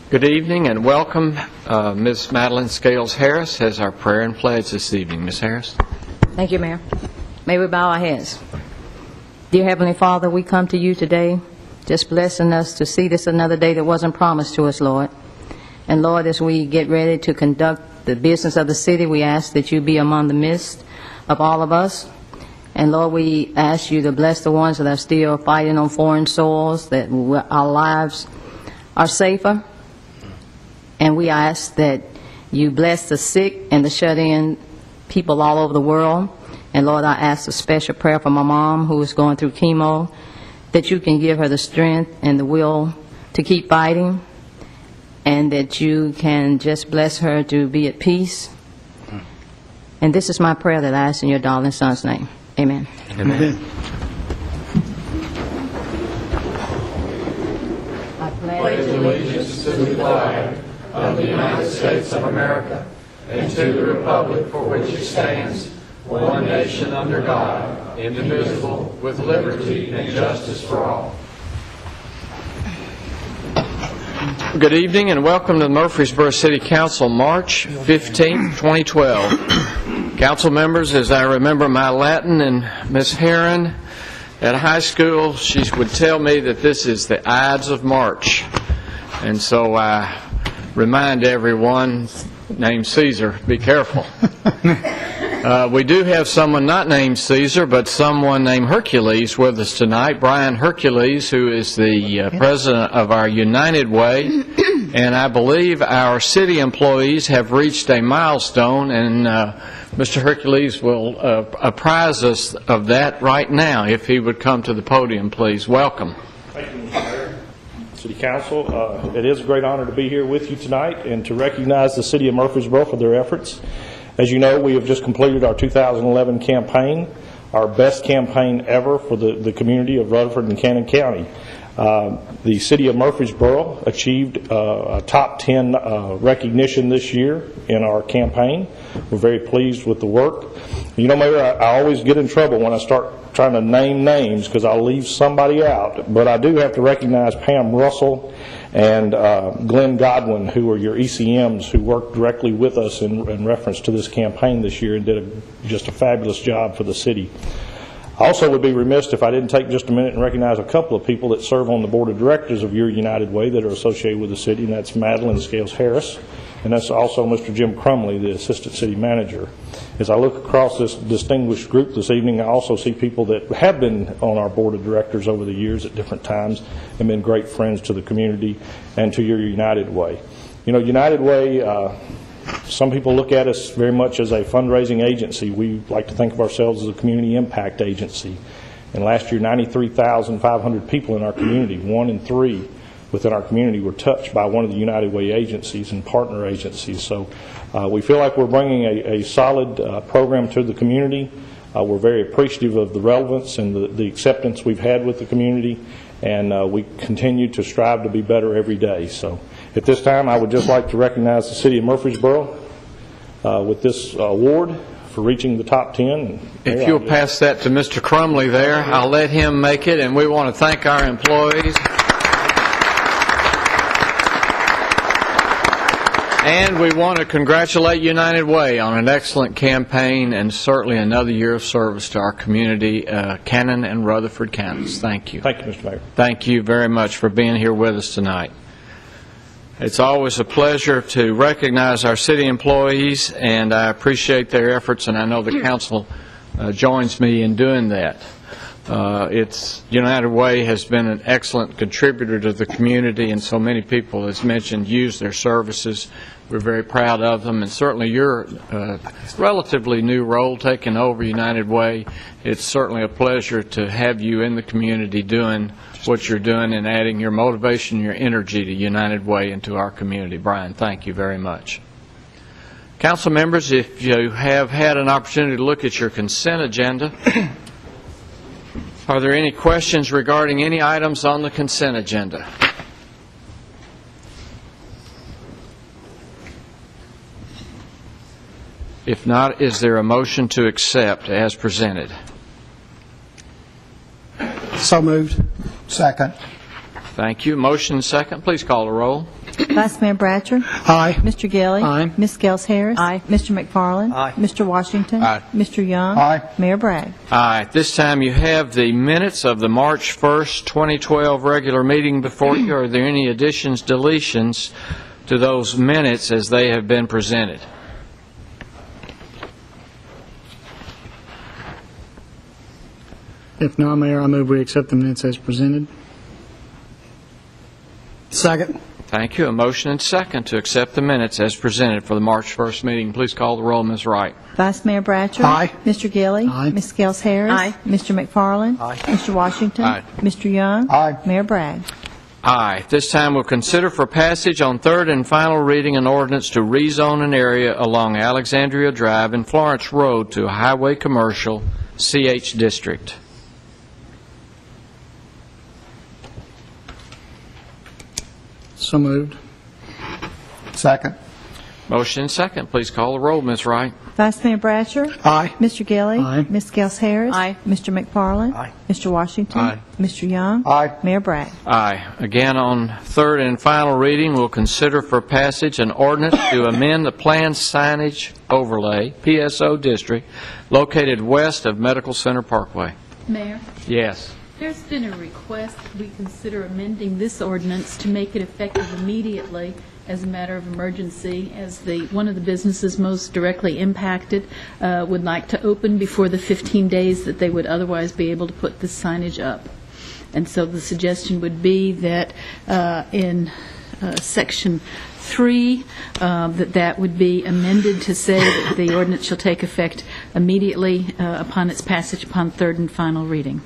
Good evening and welcome. Ms. Madeline Scales Harris has our prayer and pledge this evening. Ms. Harris. Thank you, Mayor. May we bow our heads. Dear Heavenly Father, we come to you today just blessing us to see this another day that wasn't promised to us, Lord. And Lord, as we get ready to conduct the business of the city, we ask that you be among the midst of all of us. And Lord, we ask you to bless the ones that are still fighting on foreign soils, that our lives are safer. And we ask that you bless the sick and the shut-in people all over the world. And Lord, I ask a special prayer for my mom who is going through chemo, that you can give her the strength and the will to keep fighting, and that you can just bless her to be at peace. And this is my prayer that I ask in your darling son's name. Amen. Amen. I pledge allegiance to the flag of the United States of America and to the republic for which it stands, one nation under God, indivisible, with liberty and justice for all. Good evening and welcome to the Murfreesboro City Council, March 15, 2012. Council members, as I remember my Latin and Miss Heron at high school, she would tell me that this is the Ides of March. And so I remind everyone named Caesar, be careful. We do have someone not named Caesar, but someone named Hercules with us tonight, Brian Hercules, who is the president of our United Way. And I believe our city employees have reached a milestone, and Mr. Hercules will apprise us of that right now. If he would come to the podium, please. Welcome. Thank you, Mr. Mayor. City Council, it is a great honor to be here with you tonight and to recognize the City of Murfreesboro for their efforts. As you know, we have just completed our 2011 campaign, our best campaign ever for the community of Rutherford and Cannon County. The City of Murfreesboro achieved a top 10 recognition this year in our campaign. We're very pleased with the work. You know, Mayor, I always get in trouble when I start trying to name names because I'll leave somebody out. But I do have to recognize Pam Russell and Glenn Godwin, who are your ECMs who worked directly with us in reference to this campaign this year and did just a fabulous job for the city. I also would be remiss if I didn't take just a minute and recognize a couple of people that serve on the board of directors of your United Way that are associated with the city, and that's Madeline Scales Harris, and that's also Mr. Jim Crumley, the assistant city manager. As I look across this distinguished group this evening, I also see people that have been on our board of directors over the years at different times and been great friends to the community and to your United Way. You know, United Way, some people look at us very much as a fundraising agency. We like to think of ourselves as a community impact agency. And last year, 93,500 people in our community, 1 in 3 within our community, were touched by one of the United Way agencies and partner agencies. So we feel like we're bringing a solid program to the community. We're very appreciative of the relevance and the acceptance we've had with the community, and we continue to strive to be better every day. So at this time, I would just like to recognize the City of Murfreesboro with this award for reaching the top 10. If you'll pass that to Mr. Crumley there, I'll let him make it, and we want to thank our employees. And we want to congratulate United Way on an excellent campaign and certainly another year of service to our community, Cannon and Rutherford counties. Thank you. Thank you, Mr. Mayor. Thank you very much for being here with us tonight. It's always a pleasure to recognize our city employees, and I appreciate their efforts, and I know the council joins me in doing that. United Way has been an excellent contributor to the community, and so many people, as mentioned, use their services. We're very proud of them, and certainly your relatively new role taking over United Way, it's certainly a pleasure to have you in the community doing what you're doing and adding your motivation, your energy to United Way and to our community. Brian, thank you very much. Council members, if you have had an opportunity to look at your consent agenda, are there any questions regarding any items on the consent agenda? If not, is there a motion to accept as presented? So moved. Second. Thank you. Motion second. Please call the roll. Vice Mayor Bratcher. Aye. Mr. Gilly. Aye. Ms. Gels Harris. Aye. Mr. McFarland. Aye. Mr. Washington. Aye. Mr. Young. Aye. Mayor Bragg. Aye. At this time, you have the minutes of the March 1st, 2012 regular meeting before you. Are there any additions, deletions to those minutes as they have been presented? If not, Mayor, I move we accept the minutes as presented. Second. Thank you. A motion and second to accept the minutes as presented for the March 1st meeting. Please call the roll, Ms. Wright. Vice Mayor Bratcher. Aye. Mr. Gilly. Aye. Ms. Gels Harris. Aye. Mr. McFarland. Aye. Mr. Washington. Aye. Mr. Young. Aye. Mayor Bragg. Aye. At this time, we'll consider for passage on third and final reading an ordinance to rezone an area along Alexandria Drive and Florence Road to a highway commercial CH district. So moved. Second. Motion and second. Please call the roll, Ms. Wright. Vice Mayor Bratcher. Aye. Mr. Gilly. Aye. Ms. Gels Harris. Aye. Mr. McFarland. Aye. Mr. Washington. Aye. Mr. Young. Aye. Mayor Bragg. Aye. Again, on third and final reading, we'll consider for passage an ordinance to amend the planned signage overlay, PSO district, located west of Medical Center Parkway. Mayor, Yes. there's been a request we consider amending this ordinance to make it effective immediately as a matter of emergency, as one of the businesses most directly impacted would like to open before the 15 days that they would otherwise be able to put this signage up. And so the suggestion would be that in Section 3, that would be amended to say that the ordinance shall take effect immediately upon its passage upon third and final reading.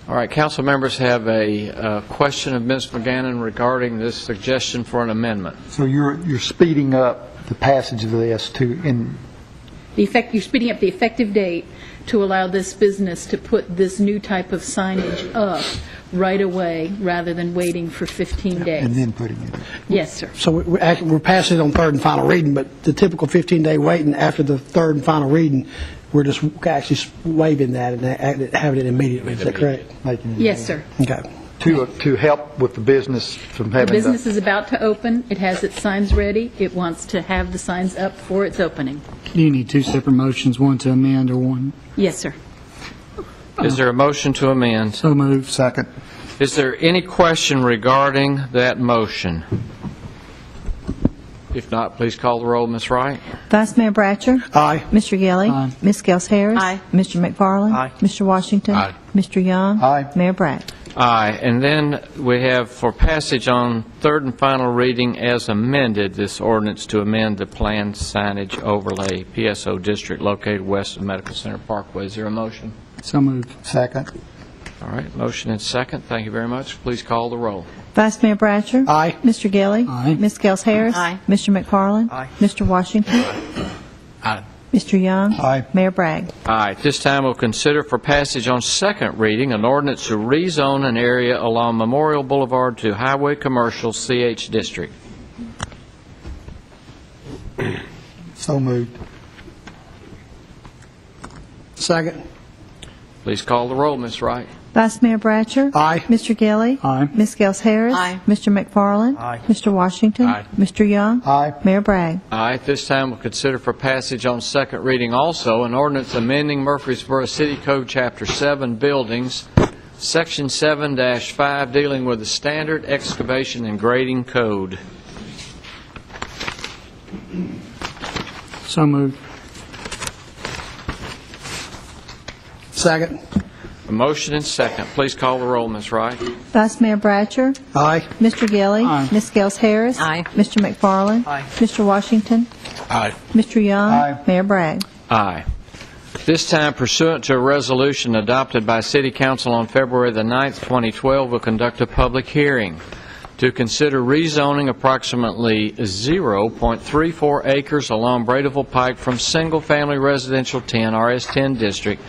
All right, council members have a question of Ms. McGannon regarding this suggestion for an amendment. So you're speeding up the passage of this You're speeding up the effective date to allow this business to put this new type of signage up right away rather than waiting for 15 days. and then putting it. Yes, sir. So we're passing it on third and final reading, but the typical 15-day waiting after the third and final reading, we're just actually waiving that and having it immediately. Is that correct? Making it Yes, sir. Okay. to help with the business from The having business is about to open. It has its signs ready. It wants to have the signs up for its opening. Do you need two separate motions, one to amend or one? Yes, sir. Is there a motion to amend? So moved. Second. Is there any question regarding that motion? If not, please call the roll, Ms. Wright. Vice Mayor Bratcher. Aye. Mr. Gilly. Aye. Ms. Gels Harris. Aye. Mr. McFarland. Aye. Mr. Washington. Aye. Mr. Young. Aye. Mayor Bragg. Aye. And then we have for passage on third and final reading as amended, this ordinance to amend the planned signage overlay PSO district located west of Medical Center Parkway. Is there a motion? So moved. Second. All right, motion and second. Thank you very much. Please call the roll. Vice Mayor Bratcher. Aye. Mr. Gilly. Aye. Ms. Gels Harris. Aye. Mr. McFarland. Aye. Mr. Washington. Aye. Mr. Young. Aye. Mayor Bragg. Aye. At this time, we'll consider for passage on second reading an ordinance to rezone an area along Memorial Boulevard to Highway Commercial CH District. So moved. Second. Please call the roll, Ms. Wright. Vice Mayor Bratcher. Aye. Mr. Gilly. Aye. Ms. Gels Harris. Aye. Mr. McFarland. Aye. Mr. Washington. Aye. Mr. Young. Aye. Mayor Bragg. Aye. At this time, we'll consider for passage on second reading also an ordinance amending Murfreesboro City Code, Chapter 7, Buildings, Section 7-5, dealing with the Standard Excavation and Grading Code. So moved. Second. A motion and second. Please call the roll, Ms. Wright. Vice Mayor Bratcher. Aye. Mr. Gilly. Aye. Ms. Gels Harris. Aye. Mr. McFarland. Aye. Mr. Washington. Aye. Mr. Young. Aye. Mayor Bragg. Aye. This time, pursuant to a resolution adopted by City Council on February the 9th, 2012, will conduct a public hearing to consider rezoning approximately 0.34 acres along Bradeville Pike from single-family residential 10, RS10 district,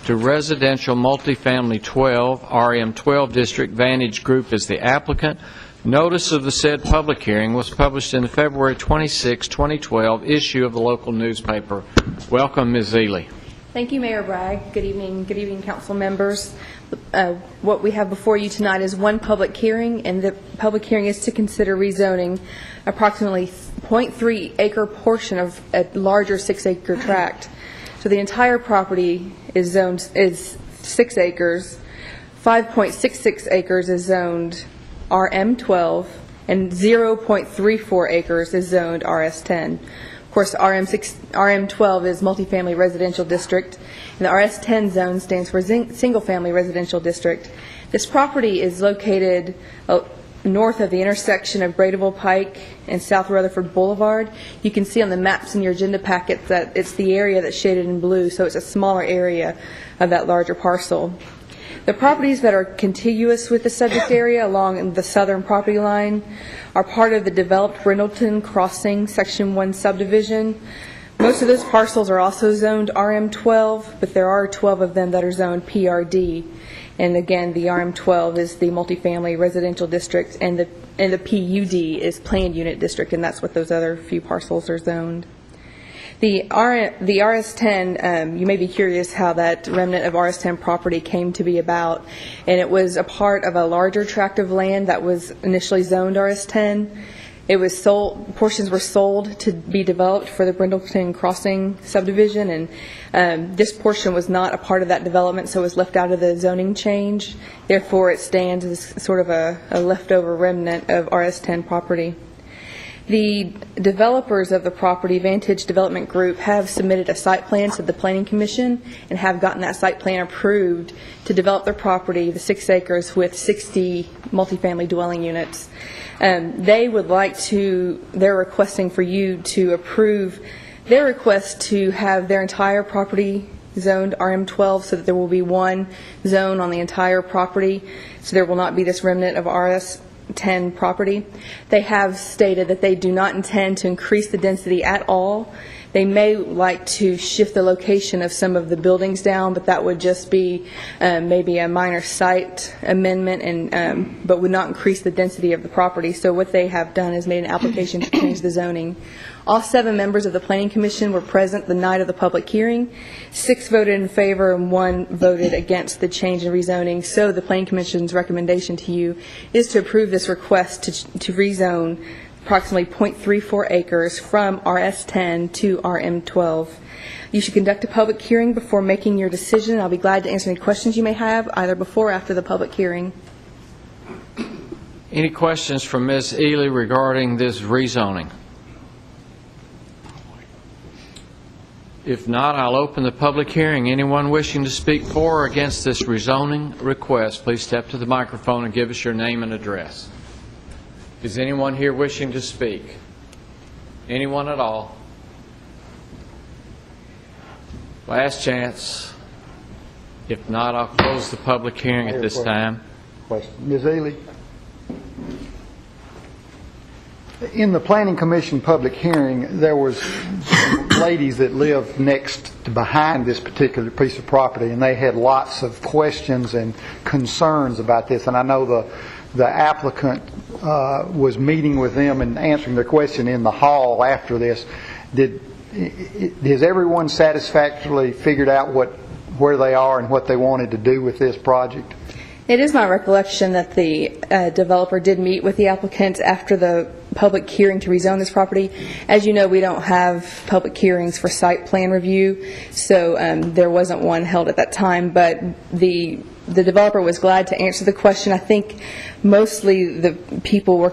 to residential multifamily 12, RM12 district. Vantage Group is the applicant. Notice of the said public hearing was published in the February 26, 2012 issue of the local newspaper. Welcome, Ms. Ely. Thank you, Mayor Bragg. Good evening, council members. What we have before you tonight is one public hearing, and the public hearing is to consider rezoning approximately 0.3 acre portion of a larger 6 acre tract. So the entire property is 6 acres. 5.66 acres is zoned RM12, and 0.34 acres is zoned RS10. Of course, RM12 is multifamily residential district, and the RS10 zone stands for single-family residential district. This property is located north of the intersection of Bradeville Pike and South Rutherford Boulevard. You can see on the maps in your agenda packet that it's the area that's shaded in blue, so it's a smaller area of that larger parcel. The properties that are contiguous with the subject area along the southern property line are part of the developed Brindleton Crossing Section 1 subdivision. Most of those parcels are also zoned RM12, but there are 12 of them that are zoned PRD. And again, the RM12 is the multifamily residential district, and the PUD is planned unit district, and that's what those other few parcels are zoned. The RS10, you may be curious how that remnant of RS10 property came to be about, and it was a part of a larger tract of land that was initially zoned RS10. It was sold, portions were sold to be developed for the Brindleton Crossing subdivision, and this portion was not a part of that development, so it was left out of the zoning change. Therefore, it stands as sort of a leftover remnant of RS10 property. The developers of the property, Vantage Development Group, have submitted a site plan to the Planning Commission and have gotten that site plan approved to develop their property, the 6 acres, with 60 multifamily dwelling units. They're requesting for you to approve their request to have their entire property zoned RM12 so that there will be one zone on the entire property, so there will not be this remnant of RS10 property. They have stated that they do not intend to increase the density at all. They may like to shift the location of some of the buildings down, but that would just be maybe a minor site amendment, and but would not increase the density of the property. So what they have done is made an application to change the zoning. All 7 members of the Planning Commission were present the night of the public hearing. 6 voted in favor and 1 voted against the change in rezoning. So the Planning Commission's recommendation to you is to approve this request to rezone approximately 0.34 acres from RS10 to RM12. You should conduct a public hearing before making your decision. I'll be glad to answer any questions you may have, either before or after the public hearing. Any questions from Ms. Ely regarding this rezoning? If not, I'll open the public hearing. Anyone wishing to speak for or against this rezoning request, please step to the microphone and give us your name and address. Is anyone here wishing to speak? Anyone at all? Last chance. If not, I'll close the public hearing at this time. Ms. Ely, in the Planning Commission public hearing, there was ladies that lived next to behind this particular piece of property, and they had lots of questions and concerns about this. And I know the applicant was meeting with them and answering their question in the hall after this. Has everyone satisfactorily figured out where they are and what they wanted to do with this project? It is my recollection that the developer did meet with the applicant after the public hearing to rezone this property. As you know, we don't have public hearings for site plan review, so there wasn't one held at that time, but the developer was glad to answer the question. I think mostly the people were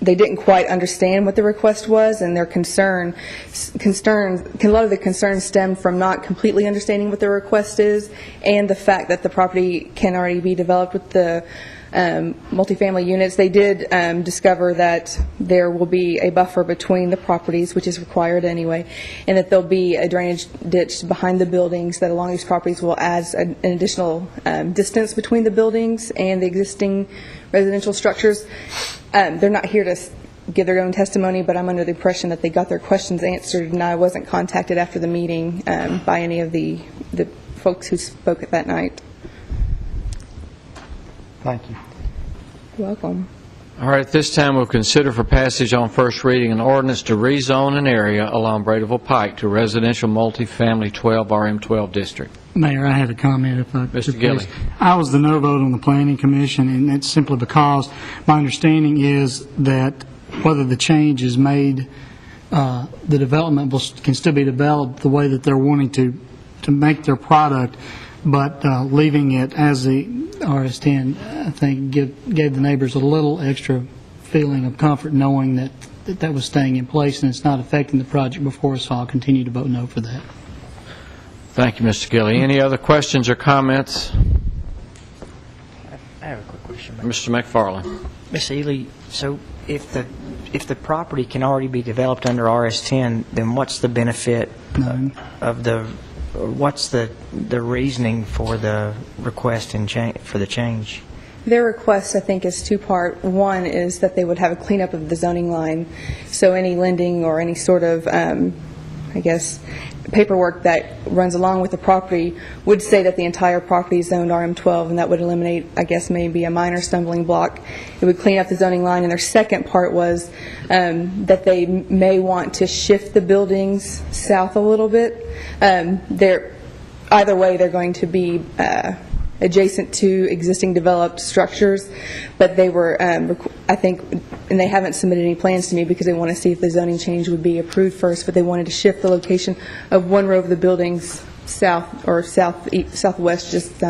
they didn't quite understand what the request was, and their a lot of the concerns stemmed from not completely understanding what the request is, and the fact that the property can already be developed with the multifamily units. They did discover that there will be a buffer between the properties, which is required anyway, and that there'll be a drainage ditch behind the buildings that along these properties will add an additional distance between the buildings and the existing residential structures. They're not here to give their own testimony, but I'm under the impression that they got their questions answered, and I wasn't contacted after the meeting by any of the folks who spoke at that night. Thank you. You're welcome. All right, at this time, we'll consider for passage on first reading an ordinance to rezone an area along Bradeville Pike to residential multifamily 12 RM12 district. Mayor, I had a comment if I Mr. could, Gilly. please. I was the no vote on the Planning Commission, and it's simply because my understanding is that whether the change is made, the development can still be developed the way that they're wanting to make their product, but leaving it as the RS10, I think, gave the neighbors a little extra feeling of comfort knowing that was staying in place and it's not affecting the project before us, so I'll continue to vote no for that. Thank you, Mr. Gilly. Any other questions or comments? I have a quick question. Mr. McFarland. Ms. Ely, so if the property can already be developed under RS10, then what's the benefit of what's the reasoning for the request for the change? Their request, I think, is two-part. One is that they would have a cleanup of the zoning line, so any lending or any sort of, paperwork that runs along with the property would say that the entire property is zoned RM12, and that would eliminate, maybe a minor stumbling block. It would clean up the zoning line. And their second part was that they may want to shift the buildings south a little bit. Either way, they're going to be adjacent to existing developed structures, but they were, I think, and they haven't submitted any plans to me because they want to see if the zoning change would be approved first, but they wanted to shift the location of one row of the buildings south or southwest, just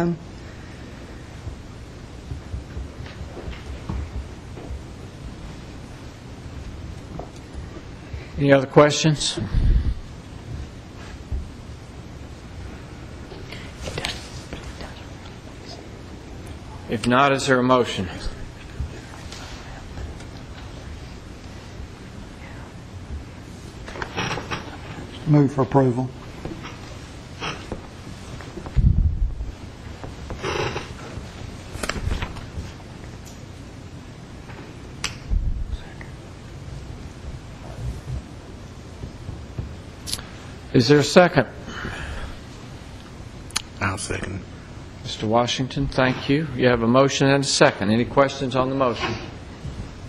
Any other questions? If not, is there a motion? Move for approval. Is there a second? I'll second. Mr. Washington, thank you. You have a motion and a second. Any questions on the motion?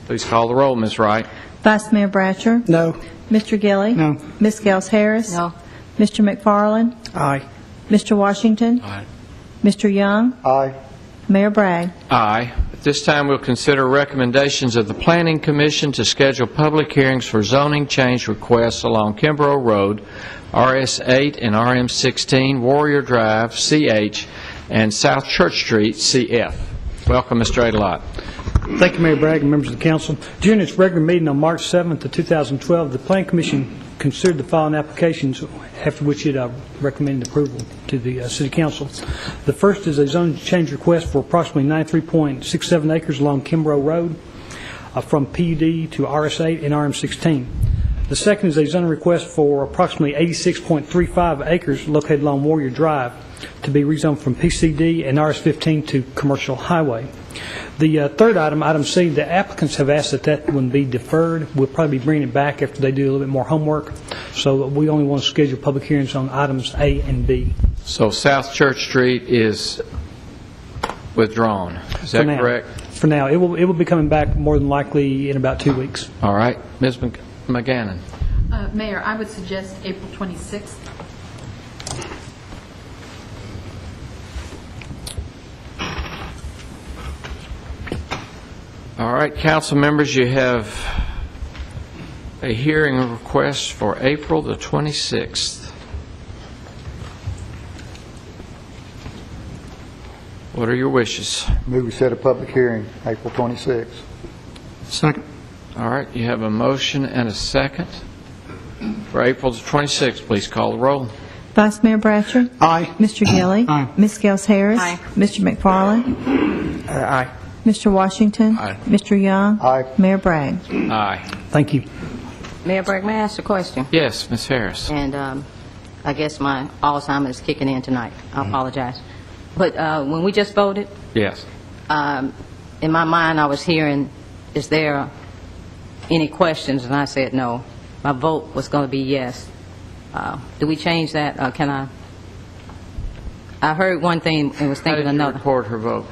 Please call the roll, Ms. Wright. Vice Mayor Bratcher. No. Mr. Gilly. No. Ms. Gels Harris. No. Mr. McFarland. Aye. Mr. Washington. Aye. Mr. Young. Aye. Mayor Bragg. Aye. At this time, we'll consider recommendations of the Planning Commission to schedule public hearings for zoning change requests along Kimbrough Road, RS8 and RM16, Warrior Drive, CH, and South Church Street, CF. Welcome, Mr. Adelot. Thank you, Mayor Bragg and members of the council. During its regular meeting on March 7th of 2012, the Planning Commission considered the following applications, after which it recommended approval to the City Council. The first is a zone change request for approximately 93.67 acres along Kimbrough Road from PUD to RS8 and RM16. The second is a zoning request for approximately 86.35 acres located along Warrior Drive to be rezoned from PCD and RS15 to Commercial Highway. The third item, item C, the applicants have asked that one be deferred. We'll probably be bringing it back after they do a little bit more homework. So we only want to schedule public hearings on items A and B. So South Church Street is withdrawn. Is that correct? For now. It will be coming back more than likely in about 2 weeks. All right. Ms. McGannon. Mayor, I would suggest April 26th. All right, council members, you have a hearing request for April the 26th. What are your wishes? Move we set a public hearing, April 26th. Second. All right, you have a motion and a second for April the 26th. Please call the roll. Vice Mayor Bratcher. Aye. Mr. Gilly. Aye. Ms. Gels Harris. Aye. Mr. McFarland. Aye. Mr. Washington. Aye. Mr. Young. Aye. Mayor Bragg. Aye. Thank you. Mayor Bragg, may I ask a question? Yes, Ms. Harris. And I guess my Alzheimer's is kicking in tonight. I apologize. But when we just voted, Yes. in my mind I was hearing, is there any questions? And I said no. My vote was going to be yes. Do we change that? I heard one thing and was How thinking did you another. record her vote?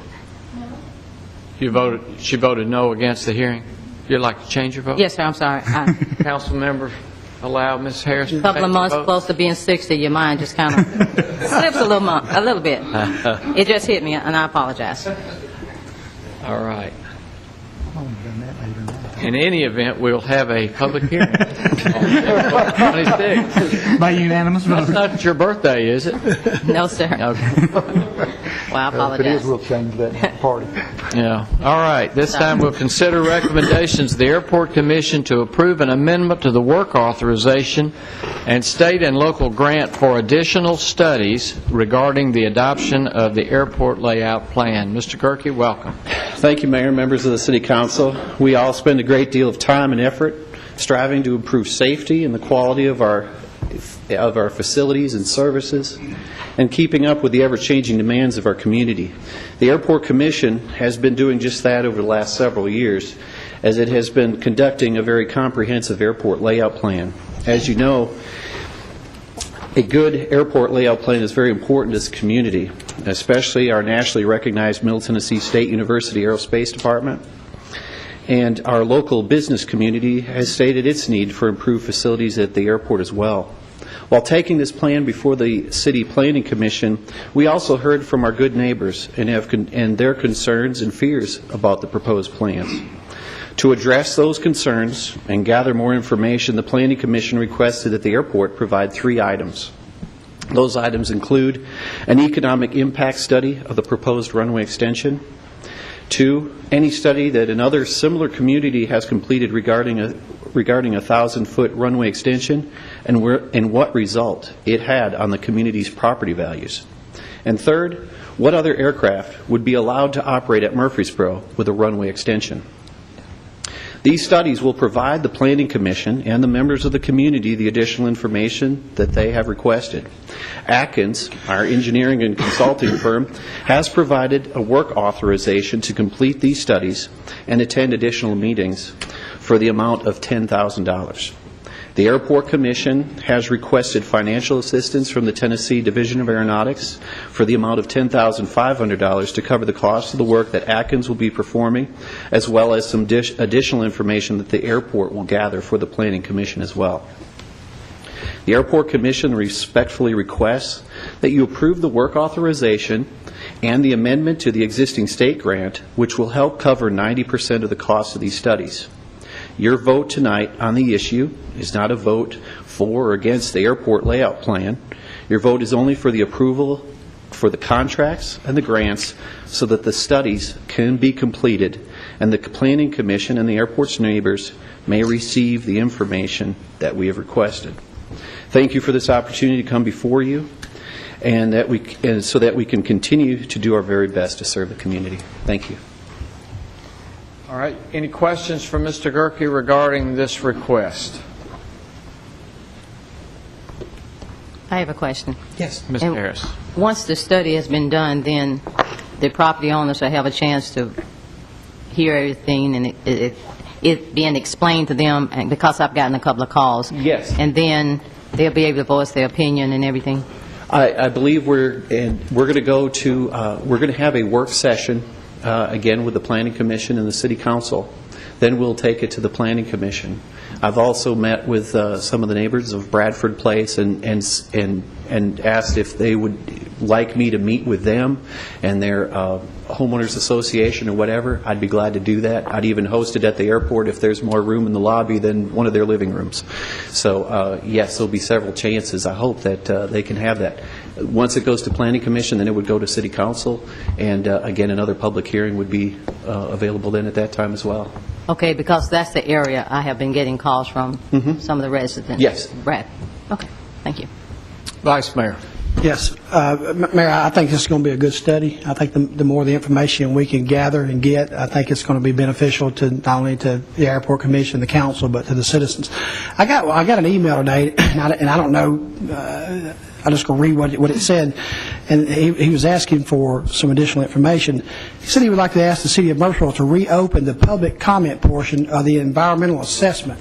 She voted no against the hearing. You'd like to change your vote? Yes, sir, I'm sorry. Council member, allow Ms. Harris to A couple change of her months vote? close to being 60, your mind just kind of slips a little bit. It just hit me, and I apologize. All right. In any event, we'll have a public hearing on April 26th. By unanimous vote. That's not your birthday, is it? No, sir. Okay. Well, I If it is, apologize. we'll change that party. Yeah. All right. This time we'll consider recommendations of the Airport Commission to approve an amendment to the work authorization and state and local grant for additional studies regarding the adoption of the airport layout plan. Mr. Gerke, welcome. Thank you, Mayor, members of the City Council. We all spend a great deal of time and effort striving to improve safety and the quality of our facilities and services, and keeping up with the ever-changing demands of our community. The Airport Commission has been doing just that over the last several years, as it has been conducting a very comprehensive airport layout plan. As you know, a good airport layout plan is very important to this community, especially our nationally recognized Middle Tennessee State University Aerospace Department. And our local business community has stated its need for improved facilities at the airport as well. While taking this plan before the City Planning Commission, we also heard from our good neighbors and their concerns and fears about the proposed plans. To address those concerns and gather more information, the Planning Commission requested that the airport provide 3 items. Those items include an economic impact study of the proposed runway extension, 2, any study that another similar community has completed regarding a 1,000-foot runway extension and what result it had on the community's property values. And 3rd, what other aircraft would be allowed to operate at Murfreesboro with a runway extension. These studies will provide the Planning Commission and the members of the community the additional information that they have requested. Atkins, our engineering and consulting firm, has provided a work authorization to complete these studies and attend additional meetings for the amount of $10,000. The Airport Commission has requested financial assistance from the Tennessee Division of Aeronautics for the amount of $10,500 to cover the cost of the work that Atkins will be performing, as well as some additional information that the airport will gather for the Planning Commission as well. The Airport Commission respectfully requests that you approve the work authorization and the amendment to the existing state grant, which will help cover 90% of the cost of these studies. Your vote tonight on the issue is not a vote for or against the airport layout plan. Your vote is only for the approval for the contracts and the grants so that the studies can be completed and the Planning Commission and the airport's neighbors may receive the information that we have requested. Thank you for this opportunity to come before you and so that we can continue to do our very best to serve the community. Thank you. All right. Any questions for Mr. Gerke regarding this request? I have a question. Yes. Ms. And Harris. Once the study has been done, then the property owners will have a chance to hear everything and it being explained to them, and because I've gotten a couple of calls. Yes. And then they'll be able to voice their opinion and everything. I believe we're going to go to we're going to have a work session again with the Planning Commission and the City Council. Then we'll take it to the Planning Commission. I've also met with some of the neighbors of Bradford Place and asked if they would like me to meet with them and their homeowners association or whatever. I'd be glad to do that. I'd even host it at the airport if there's more room in the lobby than one of their living rooms. So yes, there'll be several chances. I hope that they can have that. Once it goes to Planning Commission, then it would go to City Council, and again, another public hearing would be available then at that time as well. Okay, because that's the area I have been getting calls from some of the residents. Yes. Brad. Okay, thank you. Vice Mayor. Yes, Mayor, I think this is going to be a good study. I think the more the information we can gather and get, I think it's going to be beneficial to not only to the Airport Commission, the council, but to the citizens. I got an email today, and I don't know. I'm just going to read what it said. And he was asking for some additional information. He said he would like to ask the City of Murfreesboro to reopen the public comment portion of the environmental assessment.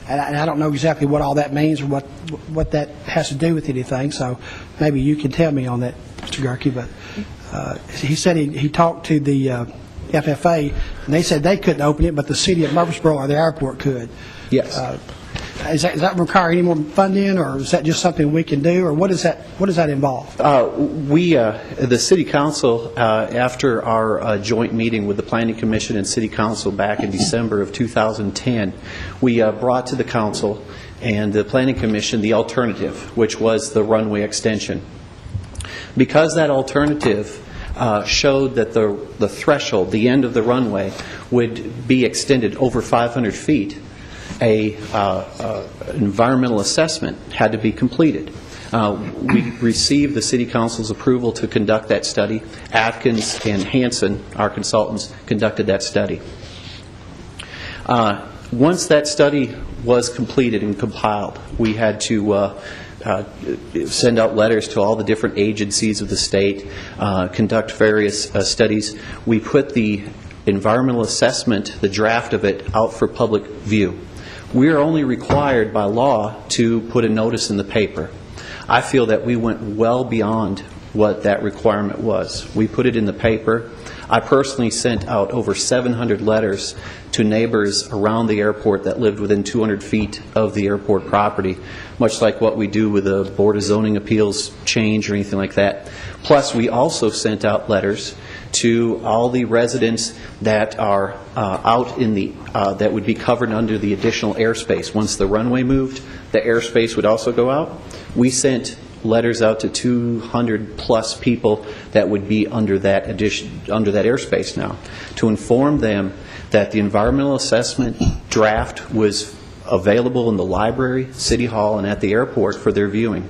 And I don't know exactly what all that means or what that has to do with anything, so maybe you can tell me on that, Mr. Gerke. But he said he talked to the FFA, and they said they couldn't open it, but the city of Murfreesboro or the airport could. Yes. Does that require any more funding, or is that just something we can do, or what does that involve? The City Council, after our joint meeting with the Planning Commission and City Council back in December of 2010, we brought to the Council and the Planning Commission the alternative, which was the runway extension. Because that alternative showed that the threshold, the end of the runway, would be extended over 500 feet, an environmental assessment had to be completed. We received the City Council's approval to conduct that study. Atkins and Hansen, our consultants, conducted that study. Once that study was completed and compiled, we had to send out letters to all the different agencies of the state, conduct various studies. We put the environmental assessment, the draft of it, out for public view. We are only required by law to put a notice in the paper. I feel that we went well beyond what that requirement was. We put it in the paper. I personally sent out over 700 letters to neighbors around the airport that lived within 200 feet of the airport property, much like what we do with the Board of Zoning Appeals change or anything like that. Plus, we also sent out letters to all the residents that are out in the that would be covered under the additional airspace. Once the runway moved, the airspace would also go out. We sent letters out to 200 plus people that would be under that airspace now, to inform them that the environmental assessment draft was available in the library, City Hall, and at the airport for their viewing.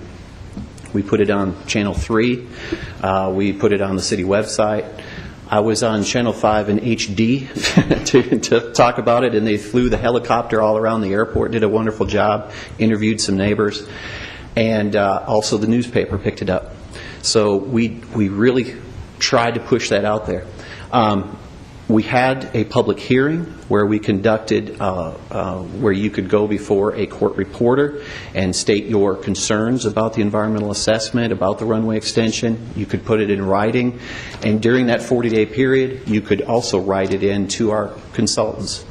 We put it on Channel 3. We put it on the city website. I was on Channel 5 in HD to talk about it, and they flew the helicopter all around the airport, did a wonderful job, interviewed some neighbors, and also the newspaper picked it up. So we really tried to push that out there. We had a public hearing where we conducted, where you could go before a court reporter and state your concerns about the environmental assessment, about the runway extension. You could put it in writing, and during that 40-day period, you could also write it in to our consultants.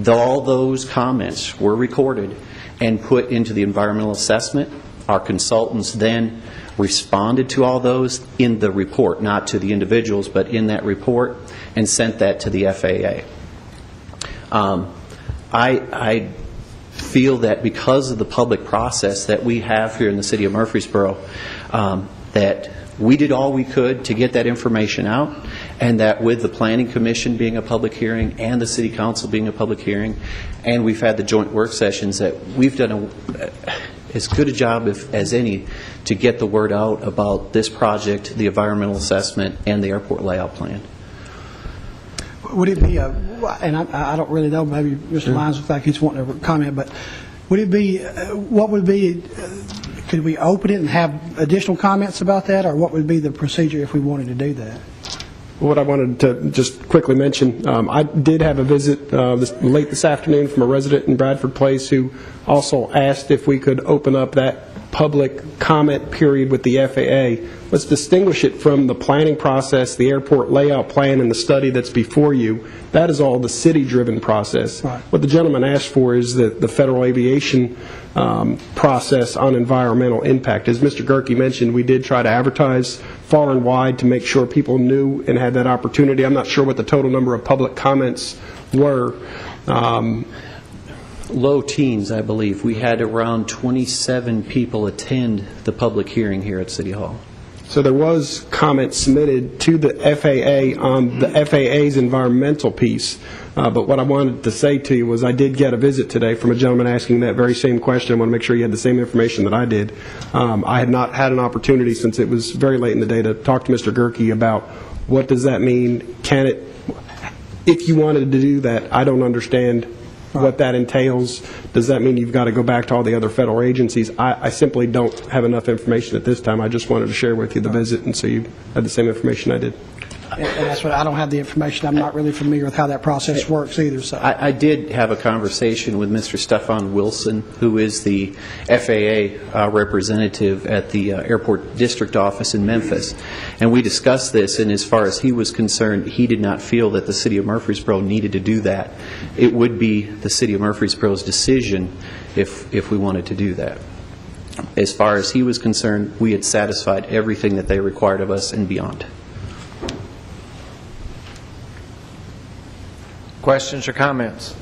All those comments were recorded and put into the environmental assessment. Our consultants then responded to all those in the report, not to the individuals, but in that report, and sent that to the FAA. I feel that because of the public process that we have here in the city of Murfreesboro, that we did all we could to get that information out, and that with the Planning Commission being a public hearing and the City Council being a public hearing, and we've had the joint work sessions, that we've done as good a job as any to get the word out about this project, the environmental assessment, and the airport layout plan. Would it be, and I don't really know, maybe Mr. Lyons looks like he's wanting to comment, but would it be, what would be, could we open it and have additional comments about that, or what would be the procedure if we wanted to do that? What I wanted to just quickly mention, I did have a visit late this afternoon from a resident in Bradford Place who also asked if we could open up that public comment period with the FAA. Let's distinguish it from the planning process, the airport layout plan, and the study that's before you. That is all the city-driven process. Right. What the gentleman asked for is the Federal Aviation process on environmental impact. As Mr. Gerke mentioned, we did try to advertise far and wide to make sure people knew and had that opportunity. I'm not sure what the total number of public comments were. Low teens, I believe. We had around 27 people attend the public hearing here at City Hall. So there was comment submitted to the FAA on the FAA's environmental piece. But what I wanted to say to you was I did get a visit today from a gentleman asking that very same question. I want to make sure you had the same information that I did. I had not had an opportunity, since it was very late in the day, to talk to Mr. Gerke about what does that mean. Can it, if you wanted to do that, I don't understand what that entails. Does that mean you've got to go back to all the other federal agencies? I simply don't have enough information at this time. I just wanted to share with you the visit, and so you had the same information I did. And that's what, I don't have the information. I'm not really familiar with how that process works either, so. I did have a conversation with Mr. Stefan Wilson, who is the FAA representative at the Airport District Office in Memphis, and we discussed this, and as far as he was concerned, he did not feel that the City of Murfreesboro needed to do that. It would be the City of Murfreesboro's decision if we wanted to do that. As far as he was concerned, we had satisfied everything that they required of us and beyond. Questions or comments?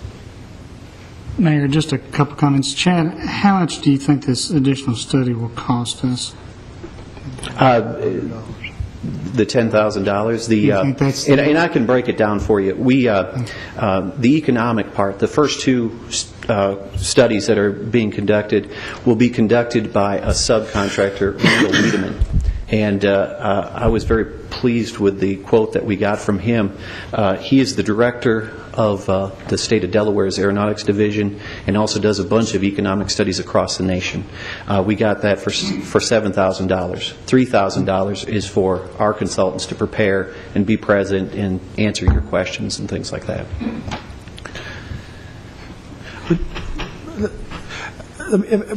Mayor, just a couple comments. Chad, how much do you think this additional study will cost us? The $10,000. You think that's And I can break it down for you. The economic part, the first two studies that are being conducted will be conducted by a subcontractor, Randall Wiedemann. And I was very pleased with the quote that we got from him. He is the director of the state of Delaware's Aeronautics Division and also does a bunch of economic studies across the nation. We got that for $7,000. $3,000 is for our consultants to prepare and be present and answer your questions and things like that.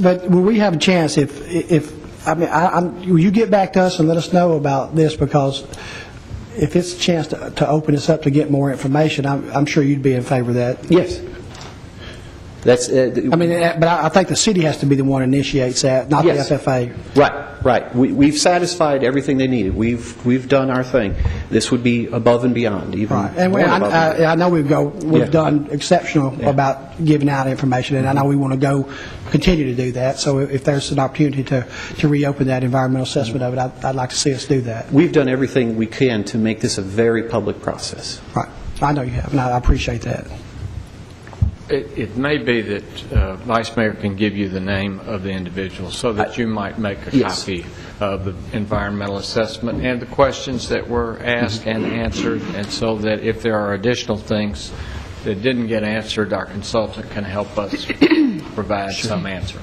But will we have a chance will you get back to us and let us know about this, because if it's a chance to open this up to get more information, I'm sure you'd be in favor of that. Yes. That's. But I think the city has to be the one that initiates that, not Yes. the FFA. Right. We've satisfied everything they needed. We've done our thing. This would be above and beyond, even. Right. And more above and beyond. I know we've Yeah. done exceptional about giving out information, and I know we want to continue to do that. So if there's an opportunity to reopen that environmental assessment of it, I'd like to see us do that. We've done everything we can to make this a very public process. Right. I know you have, and I appreciate that. It may be that Vice Mayor can give you the name of the individual so that you might make a Yes. copy of the environmental assessment and the questions that were asked and answered, and so that if there are additional things that didn't get answered, our consultant can help us provide some answer.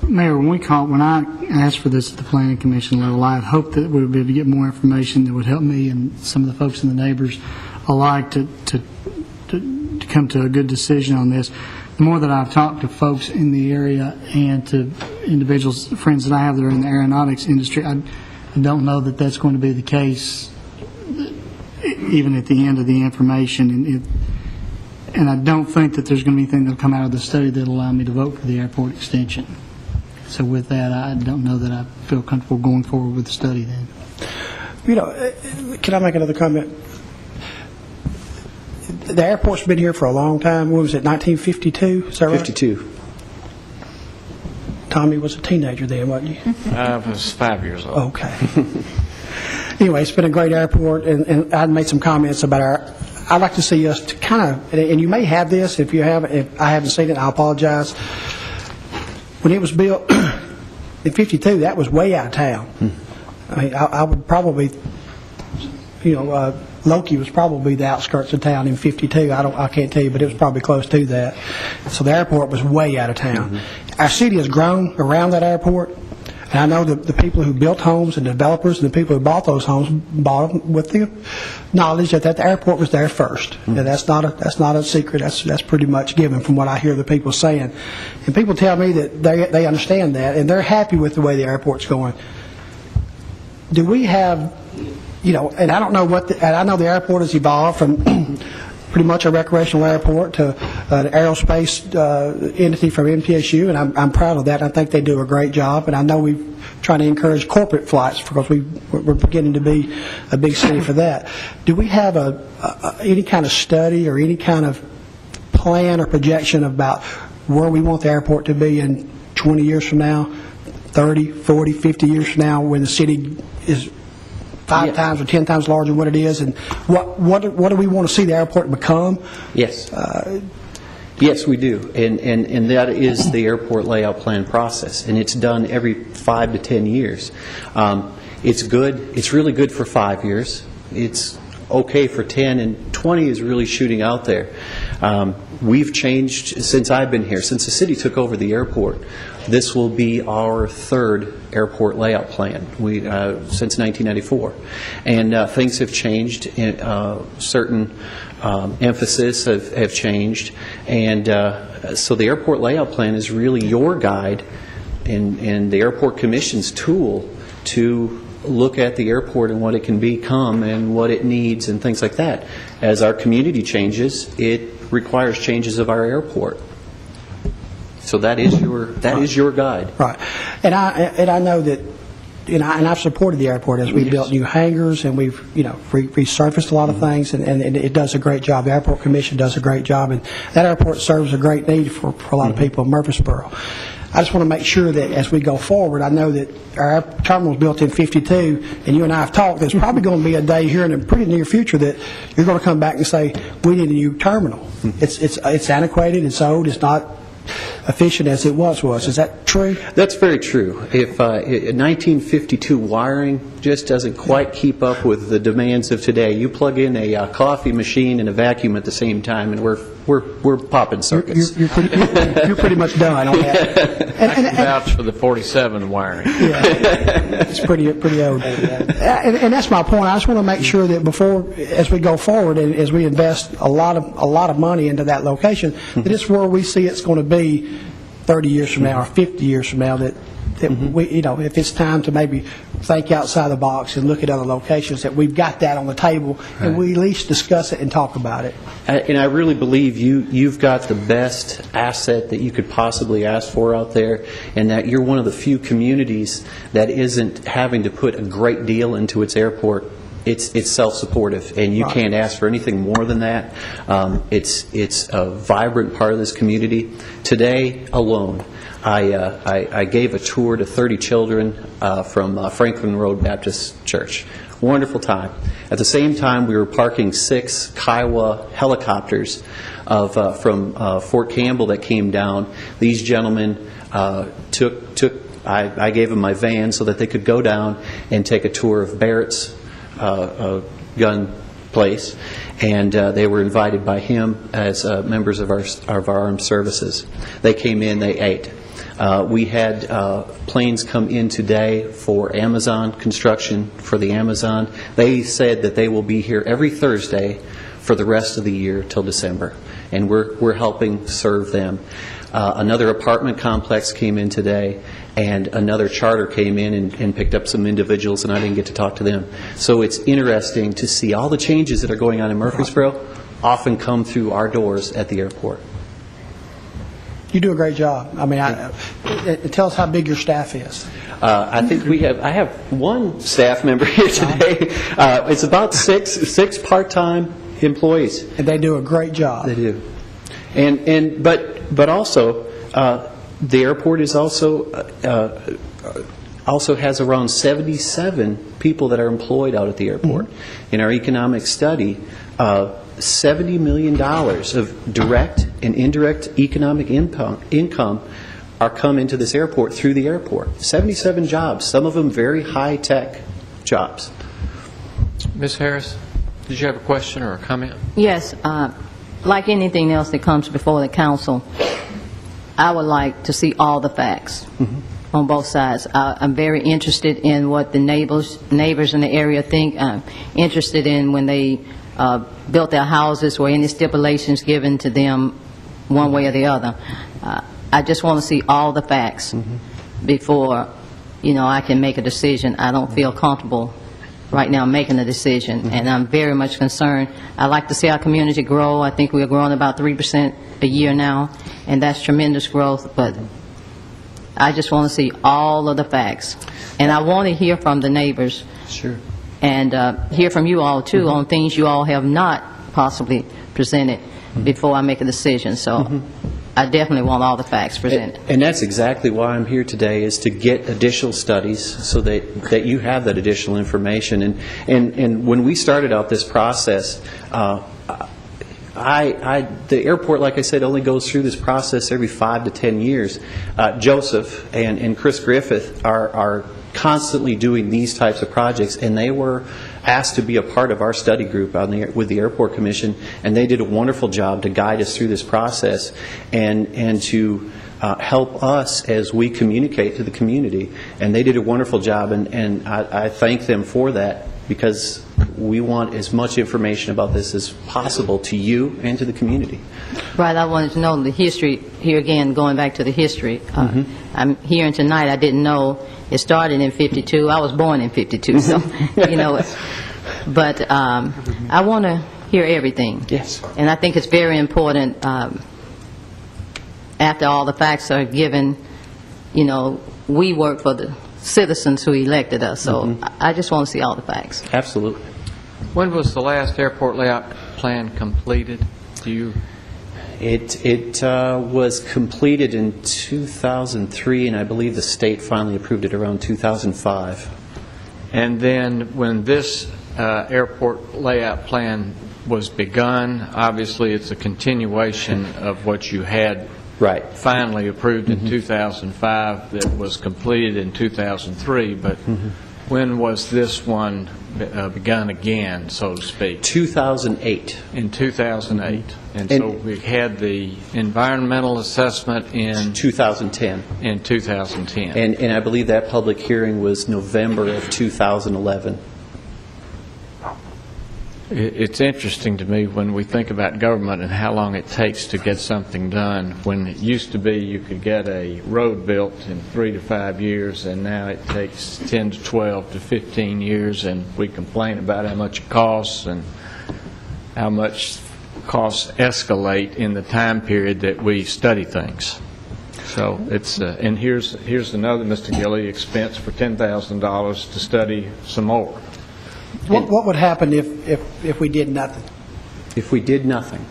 Mayor, when I asked for this at the Planning Commission level, I had hoped that we would be able to get more information that would help me and some of the folks and the neighbors alike to come to a good decision on this. The more that I've talked to folks in the area and to individuals, friends that I have that are in the aeronautics industry, I don't know that that's going to be the case even at the end of the information. And I don't think that there's going to be anything that will come out of the study that will allow me to vote for the airport extension. So with that, I don't know that I feel comfortable going forward with the study then. Can I make another comment? The airport's been here for a long time. What was it, 1952? Is that right? 52. Tommy was a teenager then, wasn't you? I was 5 years old. Okay. Anyway, it's been a great airport, and I made some comments about I'd like to see us to kind of, and you may have this, if I haven't seen it, I apologize. When it was built in 52, that was way out of town. I mean, I would probably, Loki was probably the outskirts of town in 52. I can't tell you, but it was probably close to that. So the airport was way out of town. Our city has grown around that airport, and I know the people who built homes and developers and the people who bought those homes bought them with the knowledge that the airport was there first. And that's not a secret. That's pretty much given from what I hear the people saying. And people tell me that they understand that, and they're happy with the way the airport's going. Do we have, and I don't know and I know the airport has evolved from pretty much a recreational airport to an aerospace entity from MTSU, and I'm proud of that. I think they do a great job, and I know we're trying to encourage corporate flights because we're beginning to be a big city for that. Do we have any kind of study or any kind of plan or projection about where we want the airport to be in 20 years from now, 30, 40, 50 years from now, when the city is 5 times or 10 times larger than what it is, and what do we want to see the airport become? Yes. Yes, we do, and that is the airport layout plan process, and it's done every 5 to 10 years. It's good. It's really good for 5 years. It's okay for 10, and 20 is really shooting out there. We've changed since I've been here. Since the city took over the airport, This will be our third airport layout plan since 1994. And things have changed. Certain emphasis have changed. And so the airport layout plan is really your guide and the Airport Commission's tool to look at the airport and what it can become and what it needs and things like that. As our community changes, it requires changes of our airport. So that is your guide. Right. And I know that, and I've supported the airport as we built new hangars and we've, resurfaced a lot of things, and it does a great job. The Airport Commission does a great job, and that airport serves a great need for a lot of people in Murfreesboro. I just want to make sure that as we go forward, I know that our terminal was built in '52, and you and I have talked, there's probably going to be a day here in the pretty near future that you're going to come back and say, we need a new terminal. It's antiquated, it's old, it's not efficient as it once was. Is that true? That's very true. If 1952 wiring just doesn't quite keep up with the demands of today, you plug in a coffee machine and a vacuum at the same time, and we're popping circuits. You're pretty much done on that. I can vouch for the 47 wiring. Yeah, it's pretty old. And that's my point. I just want to make sure that as we go forward and as we invest a lot of money into that location, that it's where we see it's going to be 30 years from now or 50 years from now, that we, if it's time to maybe think outside the box and look at other locations, that we've got that on the table and we at least discuss it and talk about it. And I really believe you've got the best asset that you could possibly ask for out there, and that you're one of the few communities that isn't having to put a great deal into its airport. It's self-supportive, and you can't ask for anything more than that. It's a vibrant part of this community. Today alone, I gave a tour to 30 children from Franklin Road Baptist Church. Wonderful time. At the same time, we were parking 6 Kiowa helicopters from Fort Campbell that came down. These gentlemen I gave them my van so that they could go down and take a tour of Barrett's gun place, and they were invited by him as members of our armed services. They came in, they ate. We had planes come in today for Amazon construction, for the Amazon. They said that they will be here every Thursday for the rest of the year till December, and we're helping serve them. Another apartment complex came in today, and another charter came in and picked up some individuals, and I didn't get to talk to them. So it's interesting to see all the changes that are going on in Murfreesboro often come through our doors at the airport. You do a great job. I mean, tell us how big your staff is. I think I have one staff member here today. It's about six part-time employees. And they do a great job. They do. But also, the airport is also has around 77 people that are employed out at the airport. In our economic study, $70 million of direct and indirect economic income are come into this airport through the airport. 77 jobs, some of them very high-tech jobs. Ms. Harris, did you have a question or a comment? Yes. Like anything else that comes before the council, I would like to see all the facts on both sides. I'm very interested in what the neighbors in the area think. I'm interested in when they built their houses, were any stipulations given to them one way or the other. I just want to see all the facts before, I can make a decision. I don't feel comfortable right now making a decision, and I'm very much concerned. I like to see our community grow. I think we're growing about 3% a year now, and that's tremendous growth, but I just want to see all of the facts. And I want to hear from the neighbors. Sure. And hear from you all, too, on things you all have not possibly presented before I make a decision. So I definitely want all the facts presented. And that's exactly why I'm here today, is to get additional studies so that you have that additional information. And when we started out this process, the airport, like I said, only goes through this process every 5 to 10 years. Joseph and Chris Griffith are constantly doing these types of projects, and they were asked to be a part of our study group with the Airport Commission, and they did a wonderful job to guide us through this process and to help us as we communicate to the community. And they did a wonderful job, and I thank them for that, because we want as much information about this as possible to you and to the community. Right, I wanted to know the history, here again, going back to the history. I'm hearing tonight, I didn't know it started in 52. I was born in 52, so, you know, but I want to hear everything. Yes. And I think it's very important, after all the facts are given, you know, we work for the citizens who elected us, so I just want to see all the facts. Absolutely. When was the last airport layout plan completed? Do you? It was completed in 2003, and I believe the state finally approved it around 2005. And then when this airport layout plan was begun, obviously it's a continuation of what you had finally approved in 2005 that was completed in 2003, but when was this one begun again, so to speak? 2008. In 2008. And so we had the environmental assessment in 2010. In 2010. And I believe that public hearing was November of 2011. It's interesting to me when we think about government and how long it takes to get something done. When it used to be you could get a road built in 3 to 5 years, and now it takes 10 to 12 to 15 years, and we complain about how much it costs and how much costs escalate in the time period that we study things. So it's and here's another, Mr. Gilley, expense for $10,000 to study some more. What would happen if we did nothing? If we did nothing?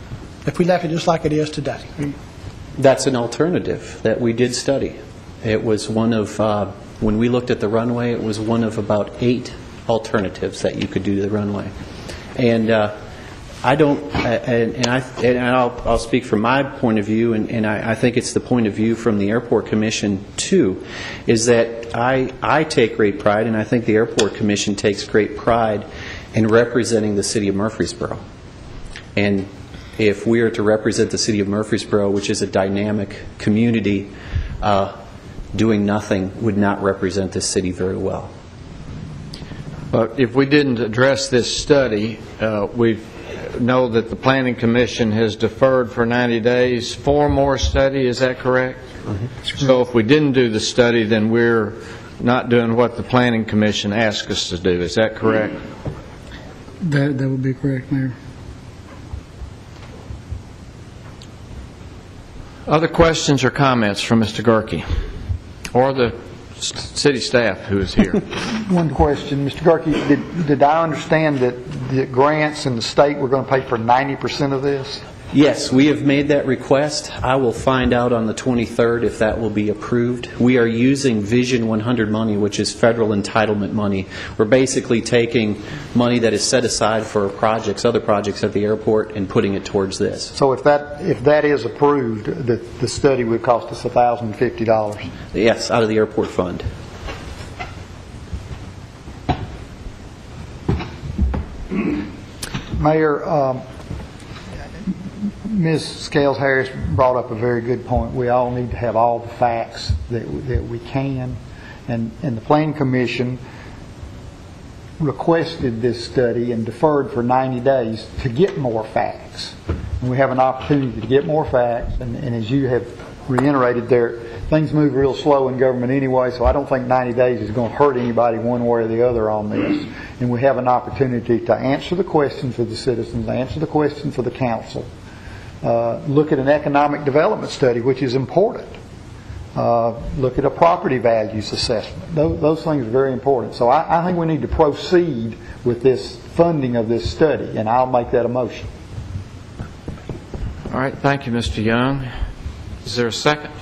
If we left it just like it is today? That's an alternative that we did study. It was one of, when we looked at the runway, it was one of about 8 alternatives that you could do to the runway. And I don't, and I'll speak from my point of view, and I think it's the point of view from the Airport Commission too, is that I take great pride, and I think the Airport Commission takes great pride in representing the City of Murfreesboro. And if we are to represent the City of Murfreesboro, which is a dynamic community, doing nothing would not represent this city very well. But if we didn't address this study, we know that the Planning Commission has deferred for 90 days for more study. Is that correct? So if we didn't do the study, then we're not doing what the Planning Commission asked us to do. Is that correct? That would be correct, Mayor. Other questions or comments from Mr. Gerke or the city staff who is here? One question, Mr. Gerke, did I understand that the grants and the state were going to pay for 90% of this? Yes, we have made that request. I will find out on the 23rd if that will be approved. We are using Vision 100 money, which is federal entitlement money. We're basically taking money that is set aside for projects, other projects at the airport, and putting it towards this. So if that is approved, the study would cost us $1,050? Yes, out of the airport fund. Mayor, Ms. Scales-Harris brought up a very good point. We all need to have all the facts that we can, and the Planning Commission requested this study and deferred for 90 days to get more facts. And we have an opportunity to get more facts, and as you have reiterated there, things move real slow in government anyway, so I don't think 90 days is going to hurt anybody one way or the other on this. And we have an opportunity to answer the question for the citizens, answer the question for the council. Look at an economic development study, which is important. Look at a property values assessment. Those things are very important. So I think we need to proceed with this funding of this study, and I'll make that a motion. All right, thank you, Mr. Young. Is there a second?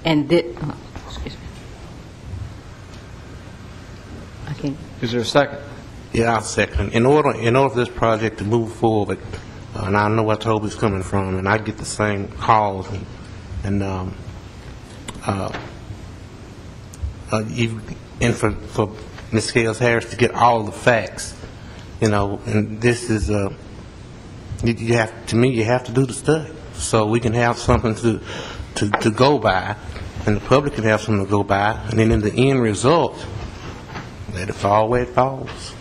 And excuse me. I can't. Is there a second? Yeah, I'll second. In order for this project to move forward, and I know where Toby's coming from, and I get the same calls, and for Ms. Scales-Harris to get all the facts, and this is you have, to me, you have to do the study so we can have something to go by, and the public can have something to go by, and then in the end result, let it fall where it falls.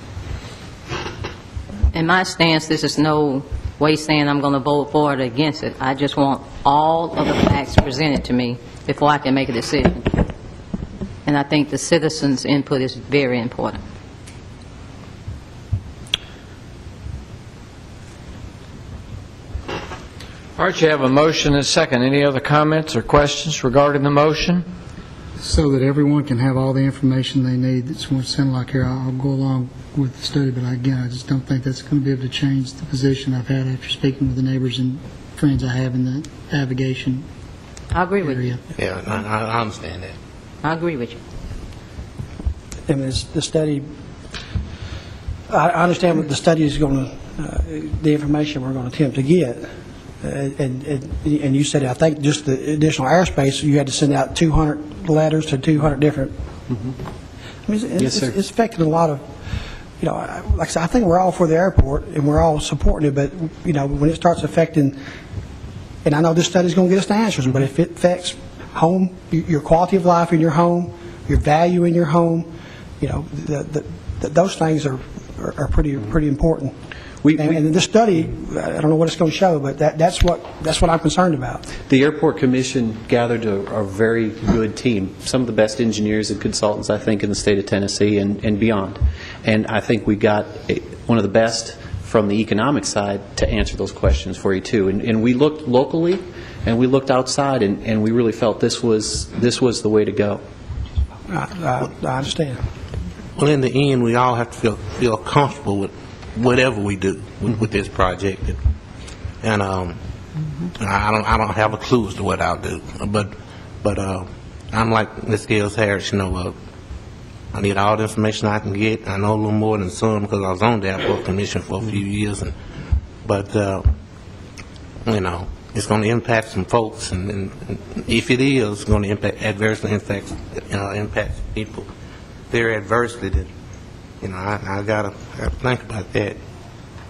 In my stance, this is no way saying I'm going to vote for it or against it. I just want all of the facts presented to me before I can make a decision. And I think the citizens' input is very important. All right, you have a motion and a second. Any other comments or questions regarding the motion? So that everyone can have all the information they need that's what's sounded like here, I'll go along with the study, but again, I just don't think that's going to be able to change the position I've had after speaking with the neighbors and friends I have in the navigation I agree with you. Yeah, I understand that. I agree with you. I mean, the study, I understand what the study is going to, the information we're going to attempt to get. And you said, I think just the additional airspace, you had to send out 200 letters to 200 different. I mean, Yes, sir. It's affected a lot of, like I said, I think we're all for the airport and we're all supporting it, but, when it starts affecting, and I know this study is going to get us the answers, but if it affects home, your quality of life in your home, your value in your home, those things are pretty important. And this study, I don't know what it's going to show, but that's what I'm concerned about. The Airport Commission gathered a very good team, some of the best engineers and consultants, I think, in the state of Tennessee and beyond. And I think we got one of the best from the economic side to answer those questions for you, too. And we looked locally, and we looked outside, and we really felt this was the way to go. I understand. Well, in the end, we all have to feel comfortable with whatever we do with this project, and I don't have a clue as to what I'll do, but I'm like Ms. Gales Harris, I need all the information I can get. I know a little more than some because I was on the Airport Commission for a few years, but it's going to impact some folks, and if it is, it's going to adversely impact people very adversely. Then I gotta think about that.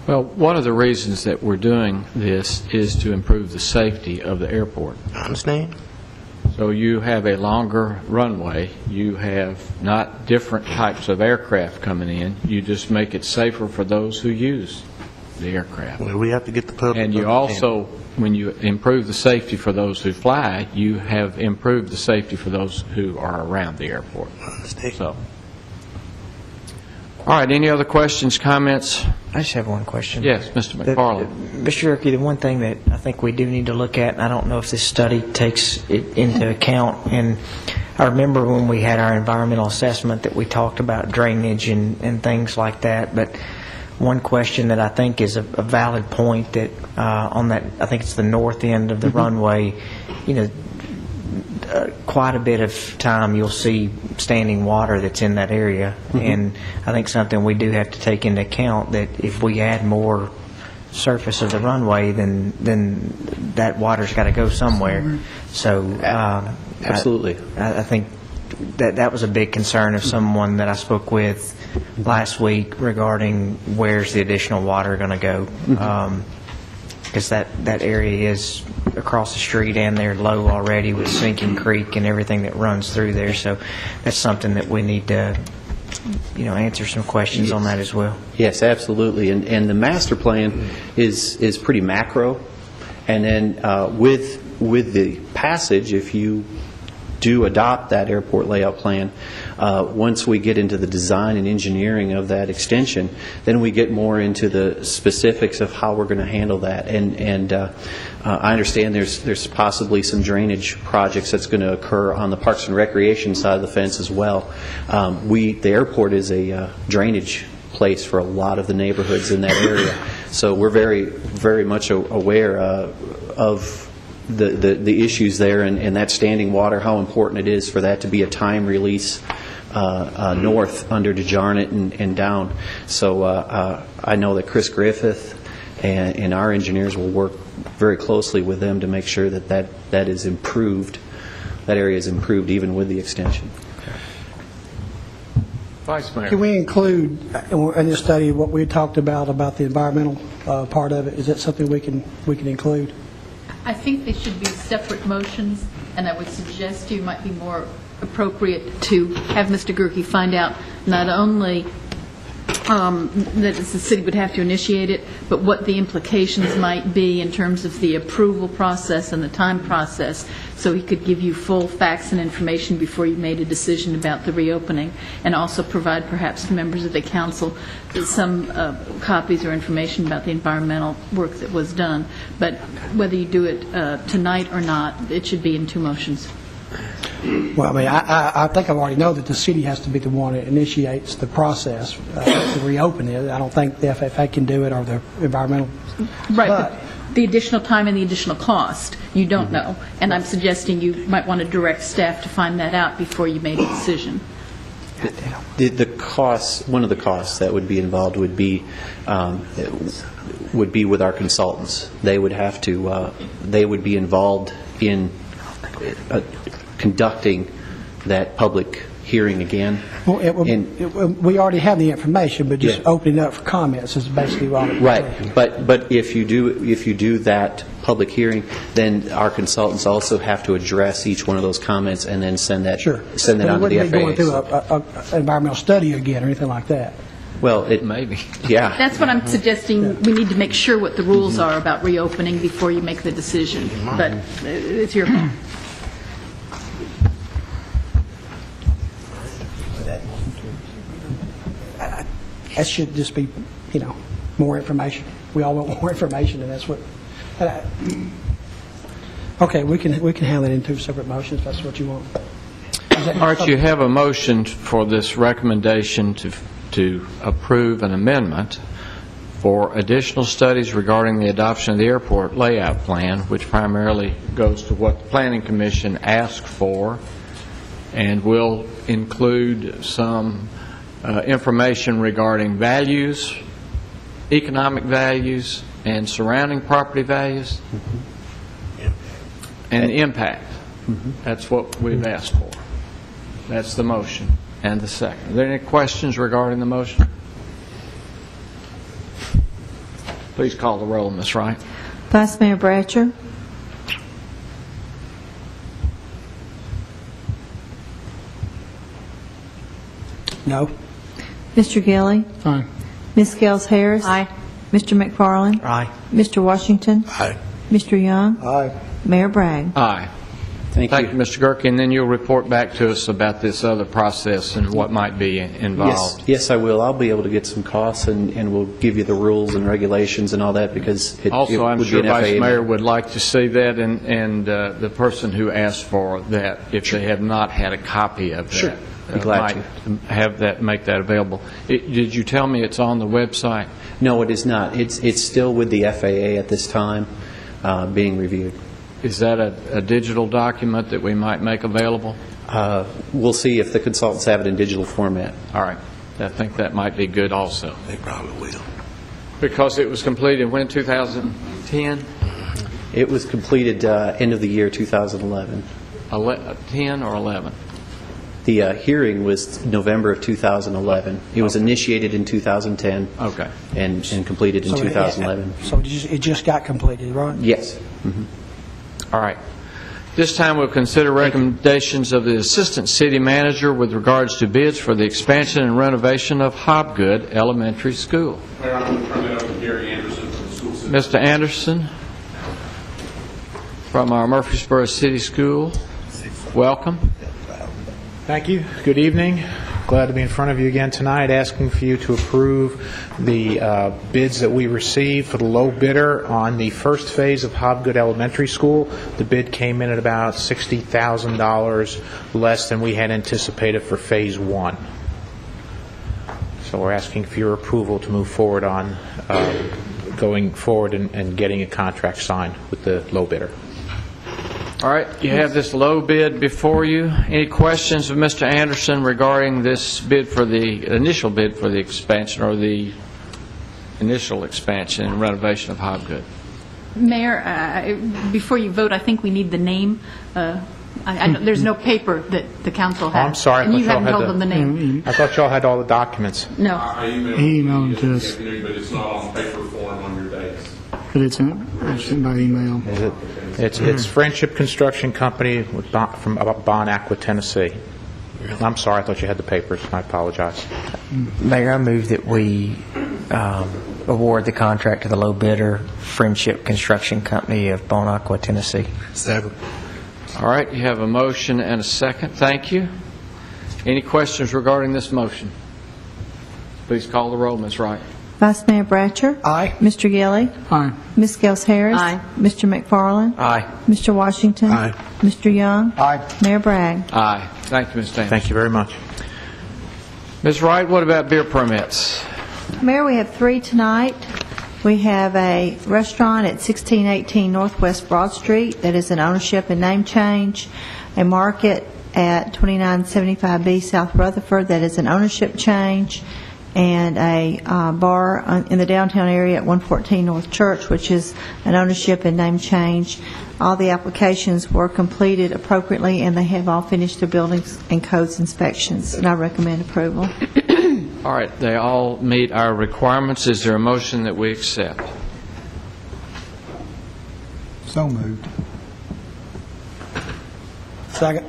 Well, one of the reasons that we're doing this is to improve the safety of the airport. I understand. So you have a longer runway. You have not different types of aircraft coming in. You just make it safer for those who use the aircraft. Well, we have to get the public. And you also, when you improve the safety for those who fly, you have improved the safety for those who are around the airport. I understand. So. All right, any other questions, comments? I just have one question. Yes, Mr. McFarland. Mr. Yerke, the one thing that I think we do need to look at, and I don't know if this study takes it into account, and I remember when we had our environmental assessment that we talked about drainage and things like that, but one question that I think is a valid point that on that, I think it's the north end of the runway, quite a bit of time you'll see standing water that's in that area, and I think something we do have to take into account that if we add more surface of the runway, then that water's got to go somewhere. So absolutely, I think that was a big concern of someone that I spoke with last week regarding where's the additional water going to go. Because that area is across the street and they're low already with Sinking Creek and everything that runs through there. So that's something that we need to, answer some questions on that as well. Yes, absolutely. And the master plan is pretty macro. And then with the passage, if you do adopt that airport layout plan, once we get into the design and engineering of that extension, then we get more into the specifics of how we're going to handle that. And I understand there's possibly some drainage projects that's going to occur on the Parks and Recreation side of the fence as well. The airport is a drainage place for a lot of the neighborhoods in that area, so we're very, very much aware of the issues there, and that standing water, how important it is for that to be a time release north under DeJarnett and down. So I know that Chris Griffith and our engineers will work very closely with them to make sure that is improved, that area is improved even with the extension. Vice Mayor. Can we include in this study what we talked about the environmental part of it? Is that something we can include? I think they should be separate motions, and I would suggest you might be more appropriate to have Mr. Gerke find out not only that the city would have to initiate it, but what the implications might be in terms of the approval process and the time process, so he could give you full facts and information before you made a decision about the reopening, and also provide perhaps to members of the council some copies or information about the environmental work that was done. But whether you do it tonight or not, it should be in two motions. Well, I mean, I think I already know that the city has to be the one that initiates the process to reopen it. I don't think the FFA can do it or the environmental. Right, but the additional time and the additional cost, you don't know. And I'm suggesting you might want to direct staff to find that out before you made a decision. The costs, one of the costs that would be involved would be with our consultants. They would have to, they would be involved in conducting that public hearing again. Well, we already have the information, but just opening up for comments is basically what it right. But if you do that public hearing, then our consultants also have to address each one of those comments and then send that on to the FAA. We wouldn't be going through an environmental study again or anything like that. Well, it maybe. Yeah. That's what I'm suggesting. We need to make sure what the rules are about reopening before you make the decision. But it's your call. That should just be, more information. We all want more information, and that's what. Okay, we can have that in two separate motions. If that's what you want. Art, you have a motion for this recommendation to approve an amendment for additional studies regarding the adoption of the airport layout plan, which primarily goes to what the Planning Commission asked for, and will include some information regarding values, economic values, and surrounding property values, and impact. That's what we've asked for. That's the motion and the second. Are there any questions regarding the motion? Please call the roll, Ms. Wright. Vice Mayor Bratcher. No. Mr. Gilly. Aye. Ms. Gels Harris. Aye. Mr. McFarland. Aye. Mr. Washington. Aye. Mr. Young. Aye. Mayor Bragg. Aye. Thank you. Mr. Gerke, and then you'll report back to us about this other process and what might be involved. Yes, I will. I'll be able to get some costs, and we'll give you the rules and regulations and all that, because it Also, I'm would sure be an Vice FAA Mayor would like to see that, and the person who asked for that, if they have not had a copy of that, Sure. Be glad might have that, make that available. Did you tell me it's on the website? No, it is not. It's still with the FAA at this time, being reviewed. Is that a digital document that we might make available? We'll see if the consultants have it in digital format. All right. I think that might be good also. They probably will. Because it was completed when, 2010? It was completed end of the year 2011. 10 or 11? The hearing was November of 2011. It was initiated in 2010. Okay. And completed in 2011. So it just got completed, right? Yes. Mm-hmm. All right. This time we'll consider recommendations of the Assistant City Manager with regards to bids for the expansion and renovation of Hobgood Elementary School. Mayor, I'm going to turn that over to Gary Anderson from the school system. Mr. Anderson from our Murfreesboro City School, welcome. Thank you. Good evening. Glad to be in front of you again tonight, asking for you to approve the bids that we received for the low bidder on the first phase of Hobgood Elementary School. The bid came in at about $60,000 less than we had anticipated for phase one. So we're asking for your approval to move forward on going forward and getting a contract signed with the low bidder. All right, you have this low bid before you. Any questions of Mr. Anderson regarding this bid for the initial bid for the expansion or the initial expansion and renovation of Hobgood? Mayor, before you vote, I think we need the name There's no paper that the council Oh, has. I'm sorry. And you haven't told them the name. I thought y'all had all the documents. No. I He emailed them to us. But it's not on paper form on your desk. But it's sent by email. It's Friendship Construction Company from Bon-Aqua, Tennessee. I'm sorry, I thought you had the papers. I apologize. Mayor, I move that we award the contract to the low bidder, Friendship Construction Company of Bon-Aqua, Tennessee. Second. All right, you have a motion and a second. Thank you. Any questions regarding this motion? Please call the roll, Ms. Wright. Vice Mayor Bratcher. Aye. Mr. Gilly. Aye. Ms. Gels Harris. Aye. Mr. McFarland. Aye. Mr. Washington. Aye. Mr. Young. Aye. Mayor Bragg. Aye. Thank you, Ms. Davis. Thank you very much. Ms. Wright, what about beer permits? Mayor, we have 3 tonight. We have a restaurant at 1618 Northwest Broad Street that is an ownership and name change, a market at 2975B South Rutherford that is an ownership change, and a bar in the downtown area at 114 North Church, which is an ownership and name change. All the applications were completed appropriately, and they have all finished their buildings and codes inspections, and I recommend approval. All right, they all meet our requirements. Is there a motion that we accept? So moved. Second.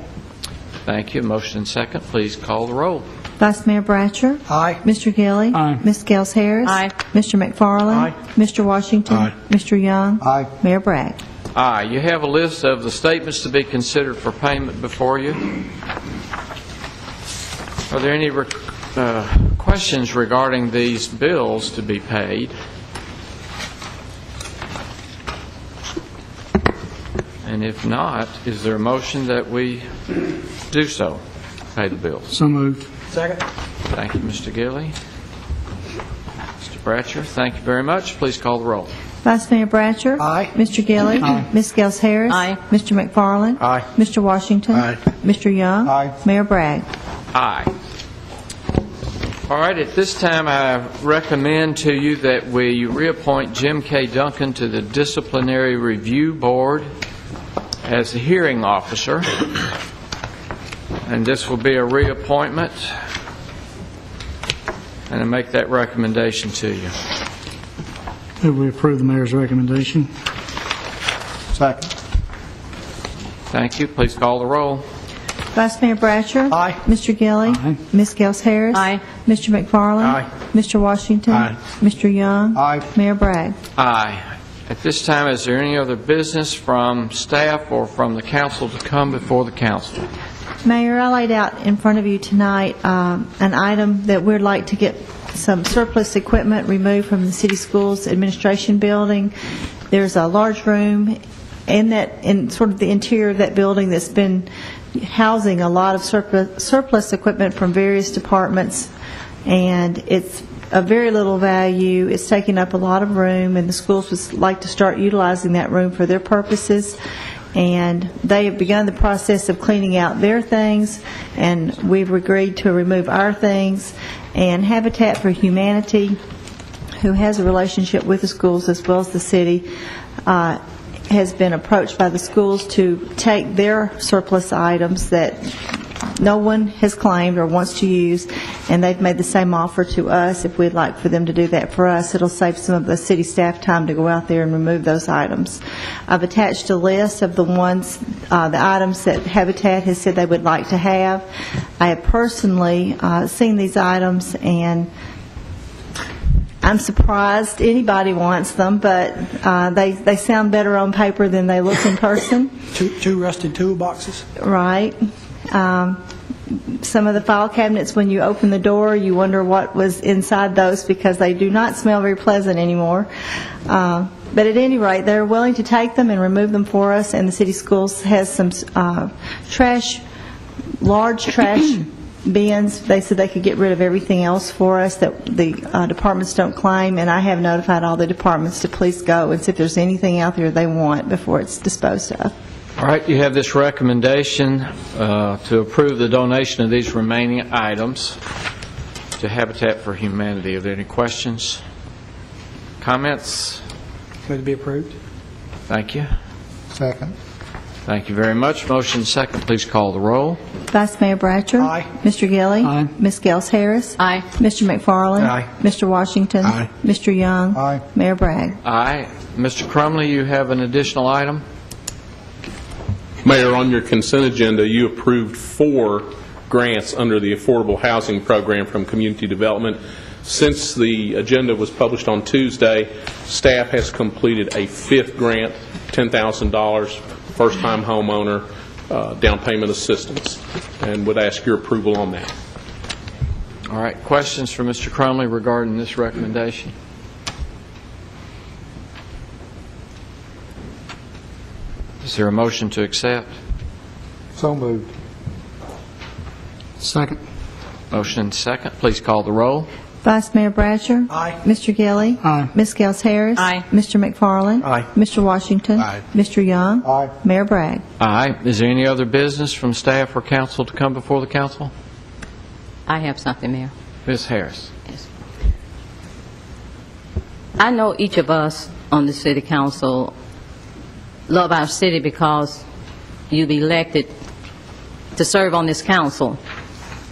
Thank you. Motion and second. Please call the roll. Vice Mayor Bratcher. Aye. Mr. Gilly. Aye. Ms. Gels Harris. Aye. Mr. McFarland. Aye. Mr. Washington. Aye. Mr. Young. Aye. Mayor Bragg. Aye. You have a list of the statements to be considered for payment before you. Are there any questions regarding these bills to be paid? And if not, is there a motion that we do so, pay the bills? So moved. Second. Thank you, Mr. Gilly. Mr. Bratcher, thank you very much. Please call the roll. Vice Mayor Bratcher. Aye. Mr. Gilly. Aye. Ms. Gels Harris. Aye. Mr. McFarland. Aye. Mr. Washington. Aye. Mr. Young. Aye. Mayor Bragg. Aye. All right, at this time, I recommend to you that we reappoint Jim K. Duncan to the Disciplinary Review Board as the hearing officer. And this will be a reappointment. And I make that recommendation to you. Move we approve the mayor's recommendation. Second. Thank you. Please call the roll. Vice Mayor Bratcher. Aye. Mr. Gilly. Aye. Ms. Gels Harris. Aye. Mr. McFarland. Aye. Mr. Washington. Aye. Mr. Young. Aye. Mayor Bragg. Aye. At this time, is there any other business from staff or from the council to come before the council? Mayor, I laid out in front of you tonight an item that we'd like to get some surplus equipment removed from the city schools administration building. There's a large room in sort of the interior of that building that's been housing a lot of surplus equipment from various departments, and it's of very little value. It's taking up a lot of room, and the schools would like to start utilizing that room for their purposes. And they have begun the process of cleaning out their things, and we've agreed to remove our things. And Habitat for Humanity, who has a relationship with the schools as well as the city, has been approached by the schools to take their surplus items that no one has claimed or wants to use, and they've made the same offer to us if we'd like for them to do that for us. It'll save some of the city staff time to go out there and remove those items. I've attached a list of the items that Habitat has said they would like to have. I have personally seen these items, and I'm surprised anybody wants them, but they sound better on paper than they look in person. Two rusted toolboxes. Right. Some of the file cabinets, when you open the door, you wonder what was inside those because they do not smell very pleasant anymore. But at any rate, they're willing to take them and remove them for us, and the city schools has some large trash bins. They said they could get rid of everything else for us that the departments don't claim, and I have notified all the departments to please go and see if there's anything out there they want before it's disposed of. All right, you have this recommendation to approve the donation of these remaining items to Habitat for Humanity. Are there any questions? Comments? Move to be approved. Thank you. Second. Thank you very much. Motion second. Please call the roll. Vice Mayor Bratcher. Aye. Mr. Gilly. Aye. Ms. Gels Harris. Aye. Mr. McFarland. Aye. Mr. Washington. Aye. Mr. Young. Aye. Mayor Bragg. Aye. Mr. Crumley, you have an additional item? Mayor, on your consent agenda, you approved 4 grants under the Affordable Housing Program from Community Development. Since the agenda was published on Tuesday, staff has completed a 5th grant, $10,000, first-time homeowner down payment assistance, and would ask your approval on that. All right. Questions for Mr. Crumley regarding this recommendation? Is there a motion to accept? So moved. Second. Motion second. Please call the roll. Vice Mayor Bratcher. Aye. Mr. Gilly. Aye. Ms. Gels Harris. Aye. Mr. McFarland. Aye. Mr. Washington. Aye. Mr. Young. Aye. Mayor Bragg. Aye. Is there any other business from staff or council to come before the council? I have something, Mayor. Ms. Harris. I know each of us on the city council love our city because you've elected to serve on this council.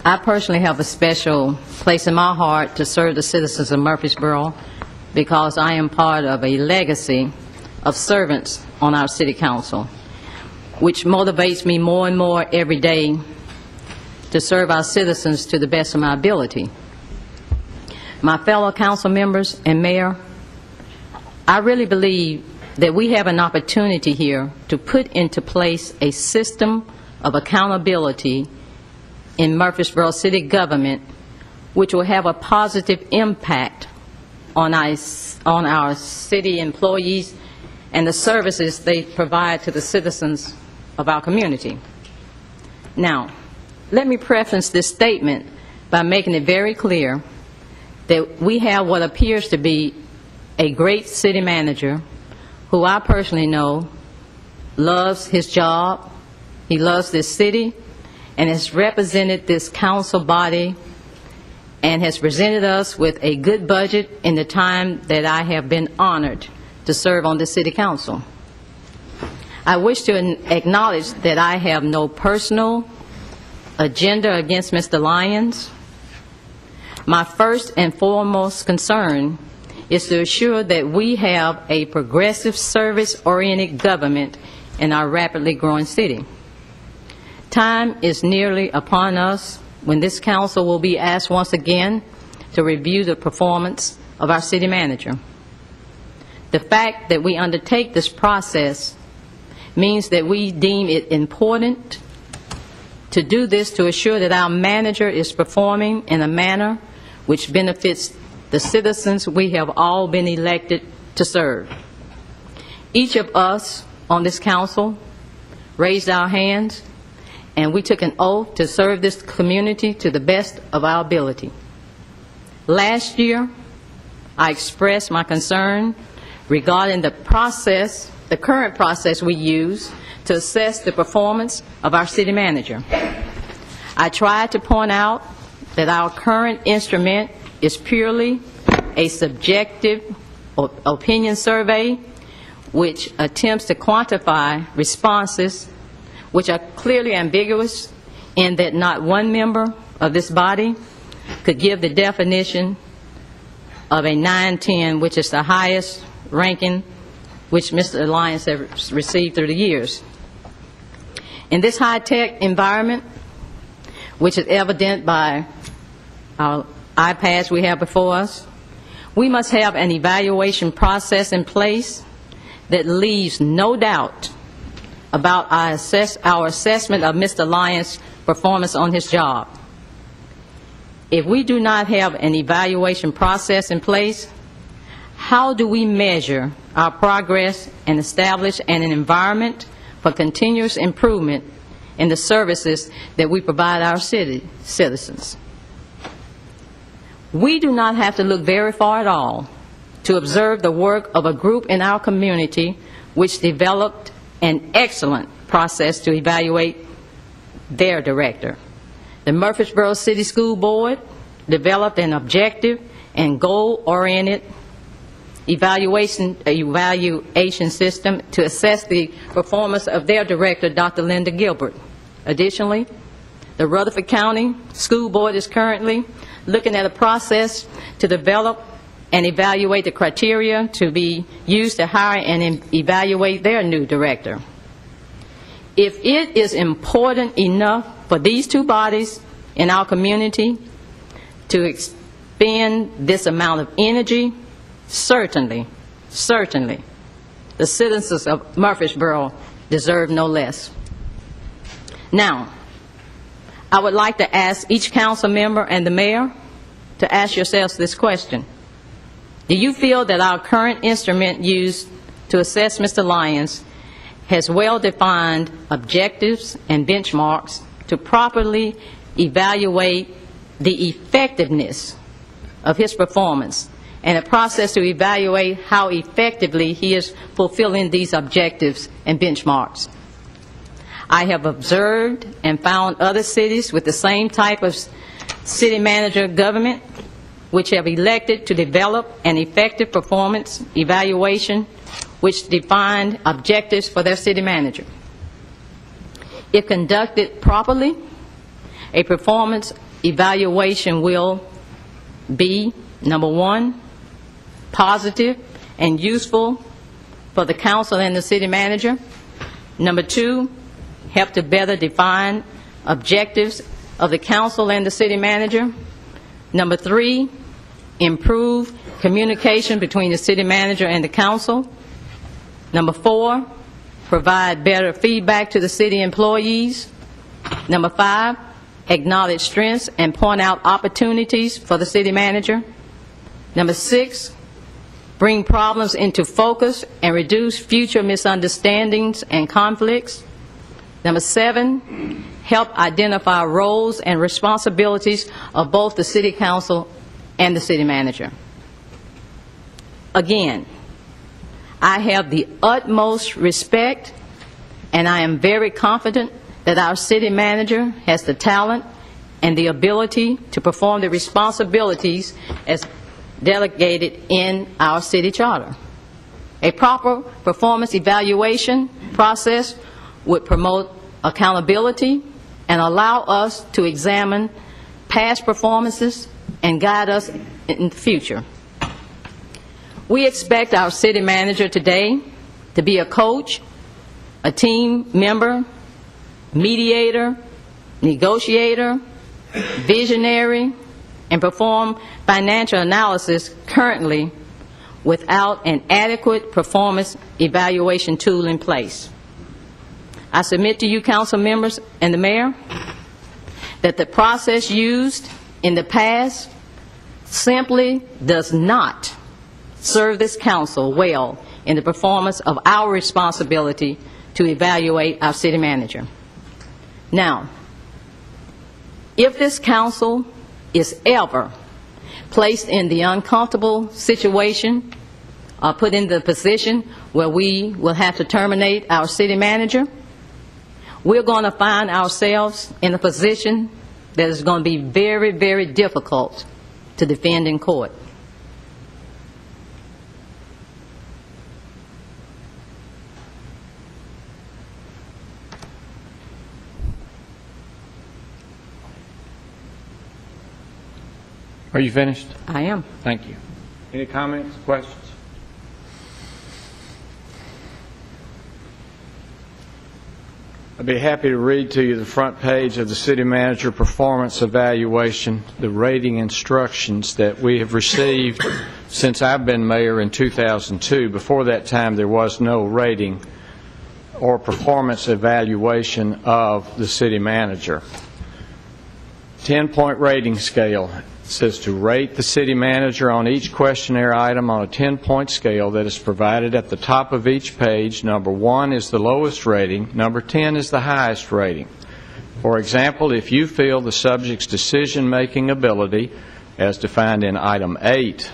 I personally have a special place in my heart to serve the citizens of Murfreesboro because I am part of a legacy of servants on our city council, which motivates me more and more every day to serve our citizens to the best of my ability. My fellow council members and mayor, I really believe that we have an opportunity here to put into place a system of accountability in Murfreesboro city government which will have a positive impact on our city employees and the services they provide to the citizens of our community. Now, let me preface this statement by making it very clear that we have what appears to be a great city manager who I personally know loves his job, he loves this city, and has represented this council body and has presented us with a good budget in the time that I have been honored to serve on the city council. I wish to acknowledge that I have no personal agenda against Mr. Lyons. My first and foremost concern is to assure that we have a progressive, service-oriented government in our rapidly growing city. Time is nearly upon us when this council will be asked once again to review the performance of our city manager. The fact that we undertake this process means that we deem it important to do this to assure that our manager is performing in a manner which benefits the citizens we have all been elected to serve. Each of us on this council raised our hands and we took an oath to serve this community to the best of our ability. Last year, I expressed my concern regarding the process, the current process we use to assess the performance of our city manager. I tried to point out that our current instrument is purely a subjective opinion survey which attempts to quantify responses which are clearly ambiguous in that not one member of this body could give the definition of a 9-10, which is the highest ranking which Mr. Lyons has received through the years. In this high-tech environment, which is evident by our iPads we have before us, we must have an evaluation process in place that leaves no doubt about our assessment of Mr. Lyons' performance on his job. If we do not have an evaluation process in place, how do we measure our progress and establish an environment for continuous improvement in the services that we provide our citizens? We do not have to look very far at all to observe the work of a group in our community which developed an excellent process to evaluate their director. The Murfreesboro City School Board developed an objective and goal-oriented evaluation system to assess the performance of their director, Dr. Linda Gilbert. Additionally, the Rutherford County School Board is currently looking at a process to develop and evaluate the criteria to be used to hire and evaluate their new director. If it is important enough for these two bodies in our community to expend this amount of energy, certainly, the citizens of Murfreesboro deserve no less. Now, I would like to ask each council member and the mayor to ask yourselves this question. Do you feel that our current instrument used to assess Mr. Lyons has well-defined objectives and benchmarks to properly evaluate the effectiveness of his performance and a process to evaluate how effectively he is fulfilling these objectives and benchmarks? I have observed and found other cities with the same type of city manager government which have elected to develop an effective performance evaluation which defined objectives for their city manager. If conducted properly, a performance evaluation will be, number one, positive and useful for the council and the city manager. Number two, help to better define objectives of the council and the city manager. Number three, improve communication between the city manager and the council. Number four, provide better feedback to the city employees. Number five, acknowledge strengths and point out opportunities for the city manager. Number six, bring problems into focus and reduce future misunderstandings and conflicts. Number seven, help identify roles and responsibilities of both the city council and the city manager. Again, I have the utmost respect and I am very confident that our city manager has the talent and the ability to perform the responsibilities as delegated in our city charter. A proper performance evaluation process would promote accountability and allow us to examine past performances and guide us in the future. We expect our city manager today to be a coach, a team member, mediator, negotiator, visionary, and perform financial analysis currently without an adequate performance evaluation tool in place. I submit to you, council members and the mayor, that the process used in the past simply does not serve this council well in the performance of our responsibility to evaluate our city manager. Now, if this council is ever placed in the uncomfortable situation or put in the position where we will have to terminate our city manager, we're going to find ourselves in a position that is going to be very, very difficult to defend in court. Are you finished? I am. Thank you. Any comments, questions? I'd be happy to read to you the front page of the city manager performance evaluation, the rating instructions that we have received since I've been mayor in 2002. Before that time, there was no rating or performance evaluation of the city manager. 10-point rating scale. It says to rate the city manager on each questionnaire item on a 10-point scale that is provided at the top of each page. Number 1 is the lowest rating. Number 10 is the highest rating. For example, if you feel the subject's decision-making ability, as defined in item 8,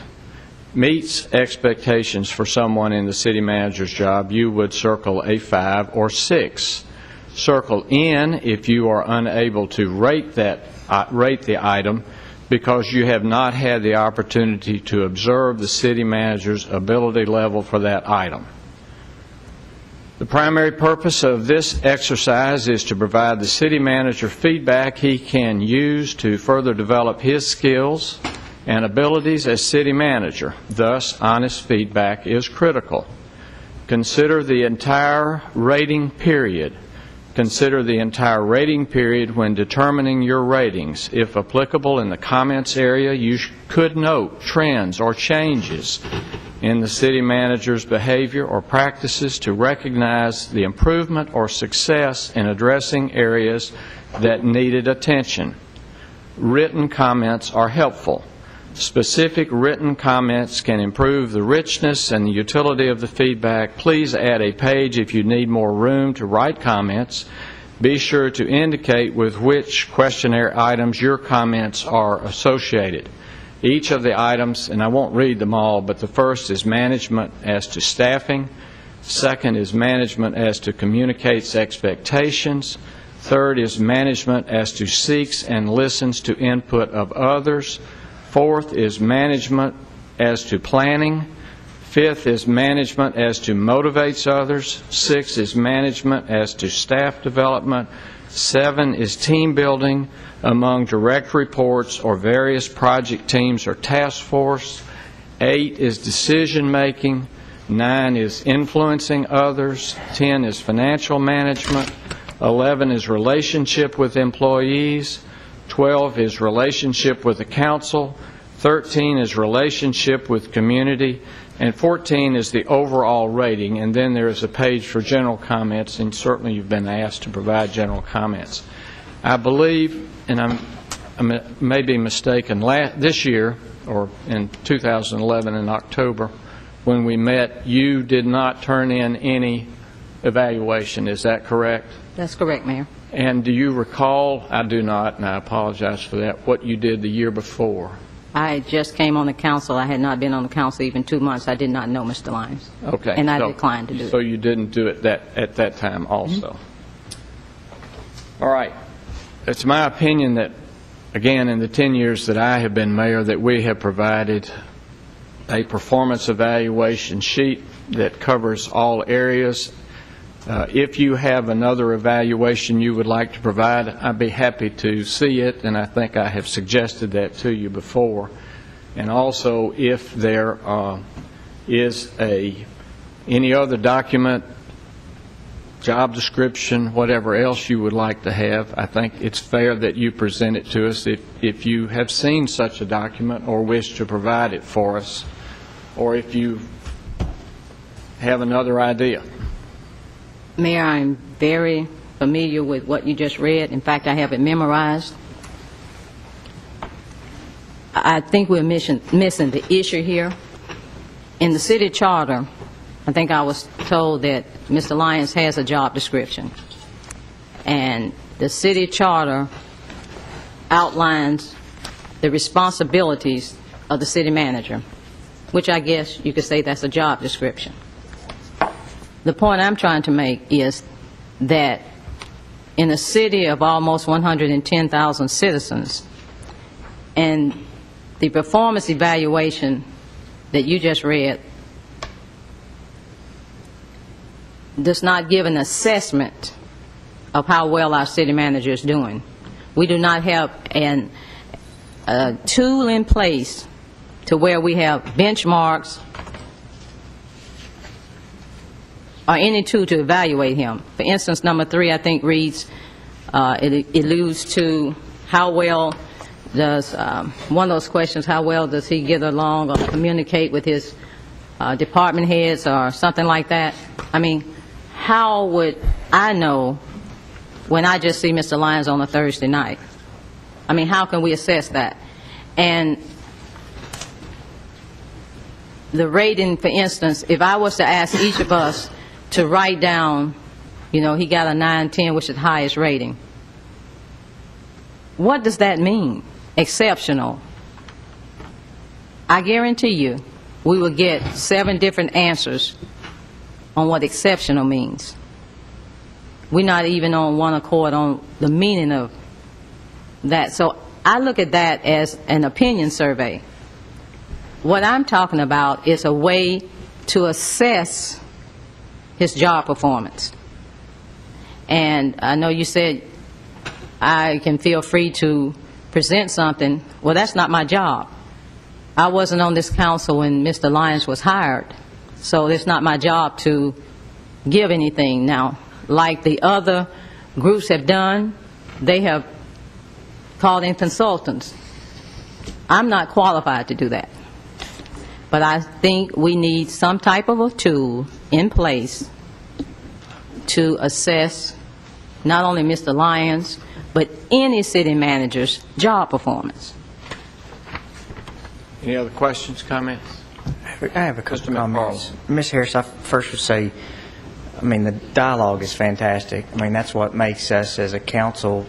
meets expectations for someone in the city manager's job, you would circle a 5 or 6. Circle N if you are unable to rate the item because you have not had the opportunity to observe the city manager's ability level for that item. The primary purpose of this exercise is to provide the city manager feedback he can use to further develop his skills and abilities as city manager. Thus, honest feedback is critical. Consider the entire rating period. Consider the entire rating period when determining your ratings. If applicable in the comments area, you could note trends or changes in the city manager's behavior or practices to recognize the improvement or success in addressing areas that needed attention. Written comments are helpful. Specific written comments can improve the richness and the utility of the feedback. Please add a page if you need more room to write comments. Be sure to indicate with which questionnaire items your comments are associated. Each of the items, and I won't read them all, but the first is management as to staffing. Second is management as to communicates expectations. Third is management as to seeks and listens to input of others. Fourth is management as to planning. Fifth is management as to motivates others. Sixth is management as to staff development. 7 is team building among direct reports or various project teams or task force. 8 is decision making. 9 is influencing others. 10 is financial management. 11 is relationship with employees. 12 is relationship with the council. 13 is relationship with community. And 14 is the overall rating. And then there is a page for general comments, and certainly you've been asked to provide general comments. I believe, and I may be mistaken, this year, or in 2011 in October, when we met, you did not turn in any evaluation. Is that correct? That's correct, Mayor. And do you recall, I do not, and I apologize for that, what you did the year before? I just came on the council. I had not been on the council even 2 months. I did not know Mr. Lyons. Okay. And I declined to do it. So you didn't do it at that time also. All right. It's my opinion that, again, in the 10 years that I have been mayor, that we have provided a performance evaluation sheet that covers all areas. If you have another evaluation you would like to provide, I'd be happy to see it, and I think I have suggested that to you before. And also, if there is any other document, job description, whatever else you would like to have, I think it's fair that you present it to us if you have seen such a document or wish to provide it for us, or if you have another idea. Mayor, I'm very familiar with what you just read. In fact, I have it memorized. I think we're missing the issue here. In the city charter, I think I was told that Mr. Lyons has a job description. And the city charter outlines the responsibilities of the city manager, which I guess you could say that's a job description. The point I'm trying to make is that in a city of almost 110,000 citizens, and the performance evaluation that you just read does not give an assessment of how well our city manager is doing. We do not have a tool in place to where we have benchmarks or any tool to evaluate him. For instance, number 3, I think, reads, it alludes to how well does, one of those questions, how well does he get along or communicate with his department heads or something like that. I mean, how would I know when I just see Mr. Lyons on a Thursday night? I mean, how can we assess that? And the rating, for instance, if I was to ask each of us to write down, you know, he got a 9-10, which is the highest rating. What does that mean? Exceptional. I guarantee you we will get 7 different answers on what exceptional means. We're not even on one accord on the meaning of that. So I look at that as an opinion survey. What I'm talking about is a way to assess his job performance. And I know you said I can feel free to present something. Well, that's not my job. I wasn't on this council when Mr. Lyons was hired, so it's not my job to give anything. Now, like the other groups have done, they have called in consultants. I'm not qualified to do that. But I think we need some type of a tool in place to assess not only Mr. Lyons, but any city manager's job performance. Any other questions, comments? I have a couple of comments. Ms. Harris, I first would say, I mean, the dialogue is fantastic. I mean, that's what makes us as a council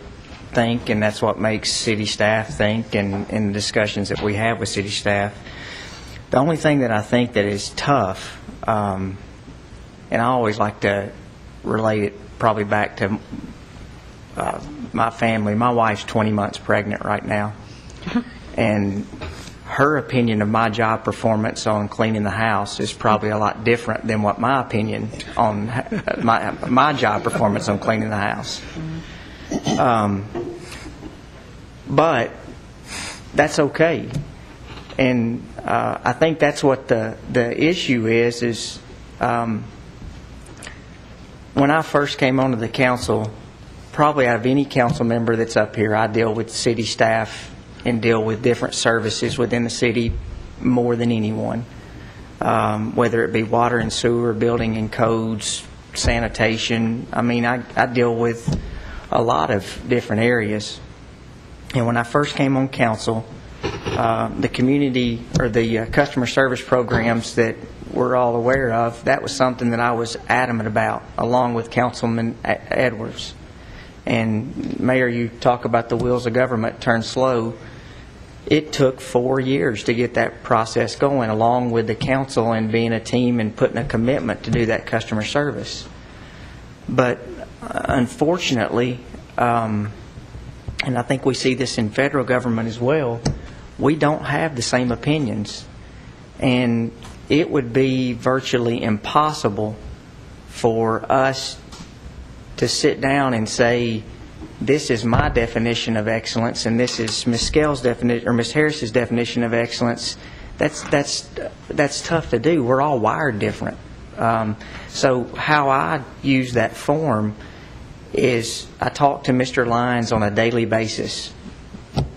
think, and that's what makes city staff think, and in the discussions that we have with city staff. The only thing that I think that is tough, and I always like to relate it probably back to my family. My wife's 20 months pregnant right now, and her opinion of my job performance on cleaning the house is probably a lot different than what my opinion on my job performance on cleaning the house. But that's okay. And I think that's what the issue is when I first came onto the council, probably out of any council member that's up here, I deal with city staff and deal with different services within the city more than anyone, whether it be water and sewer, building and codes, sanitation. I mean, I deal with a lot of different areas. And when I first came on council, the community or the customer service programs that we're all aware of, that was something that I was adamant about, along with Councilman Edwards. And Mayor, you talk about the wheels of government turn slow. It took 4 years to get that process going, along with the council and being a team and putting a commitment to do that customer service. But unfortunately, and I think we see this in federal government as well, we don't have the same opinions. And it would be virtually impossible for us to sit down and say, this is my definition of excellence and this is Ms. Scales' definition or Ms. Harris's definition of excellence. That's tough to do. We're all wired different. So how I use that form is I talk to Mr. Lyons on a daily basis.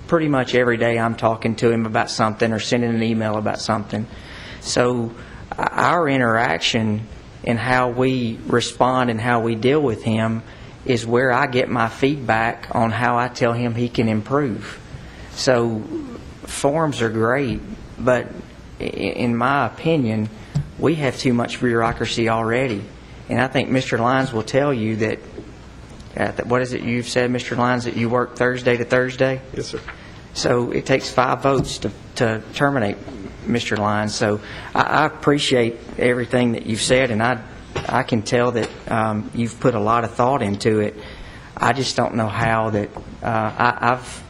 Pretty much every day I'm talking to him about something or sending an email about something. So our interaction and how we respond and how we deal with him is where I get my feedback on how I tell him he can improve. So forms are great, but in my opinion, we have too much bureaucracy already. And I think Mr. Lyons will tell you that, what is it you've said, Mr. Lyons, that you work Thursday to Thursday? Yes, sir. So it takes 5 votes to terminate Mr. Lyons. So I appreciate everything that you've said, and I can tell that you've put a lot of thought into it. I just don't know how that I've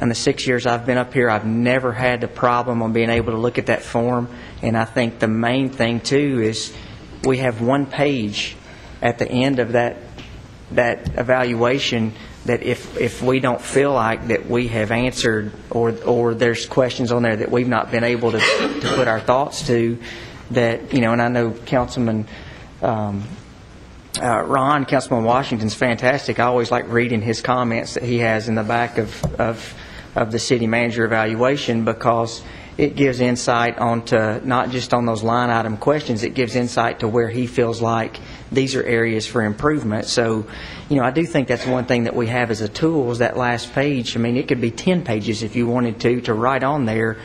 in the 6 years I've been up here, I've never had a problem on being able to look at that form. And I think the main thing too is we have 1 page at the end of that evaluation that if we don't feel like that we have answered or there's questions on there that we've not been able to put our thoughts to, that, you know, and I know Councilman Councilman Washington's fantastic. I always like reading his comments that he has in the back of the city manager evaluation, because it gives insight onto not just on those line item questions, it gives insight to where he feels like these are areas for improvement. So, you know, I do think that's one thing that we have as a tool is that last page. I mean, it could be 10 pages if you wanted to write on there,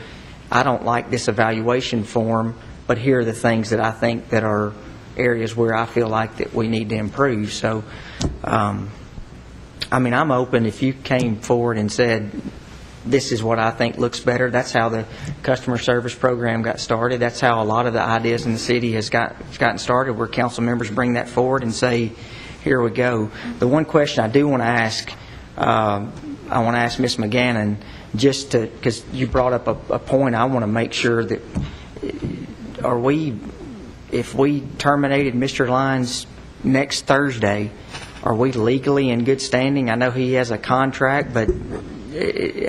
I don't like this evaluation form, but here are the things that I think that are areas where I feel like that we need to improve. So, I mean, I'm open if you came forward and said, this is what I think looks better. That's how the customer service program got started. That's how a lot of the ideas in the city has gotten started, where council members bring that forward and say, here we go. The one question I do want to ask, I want to ask Ms. McGannon, just to, because you brought up a point, I want to make sure that, if we terminated Mr. Lyons next Thursday, are we legally in good standing? I know he has a contract, but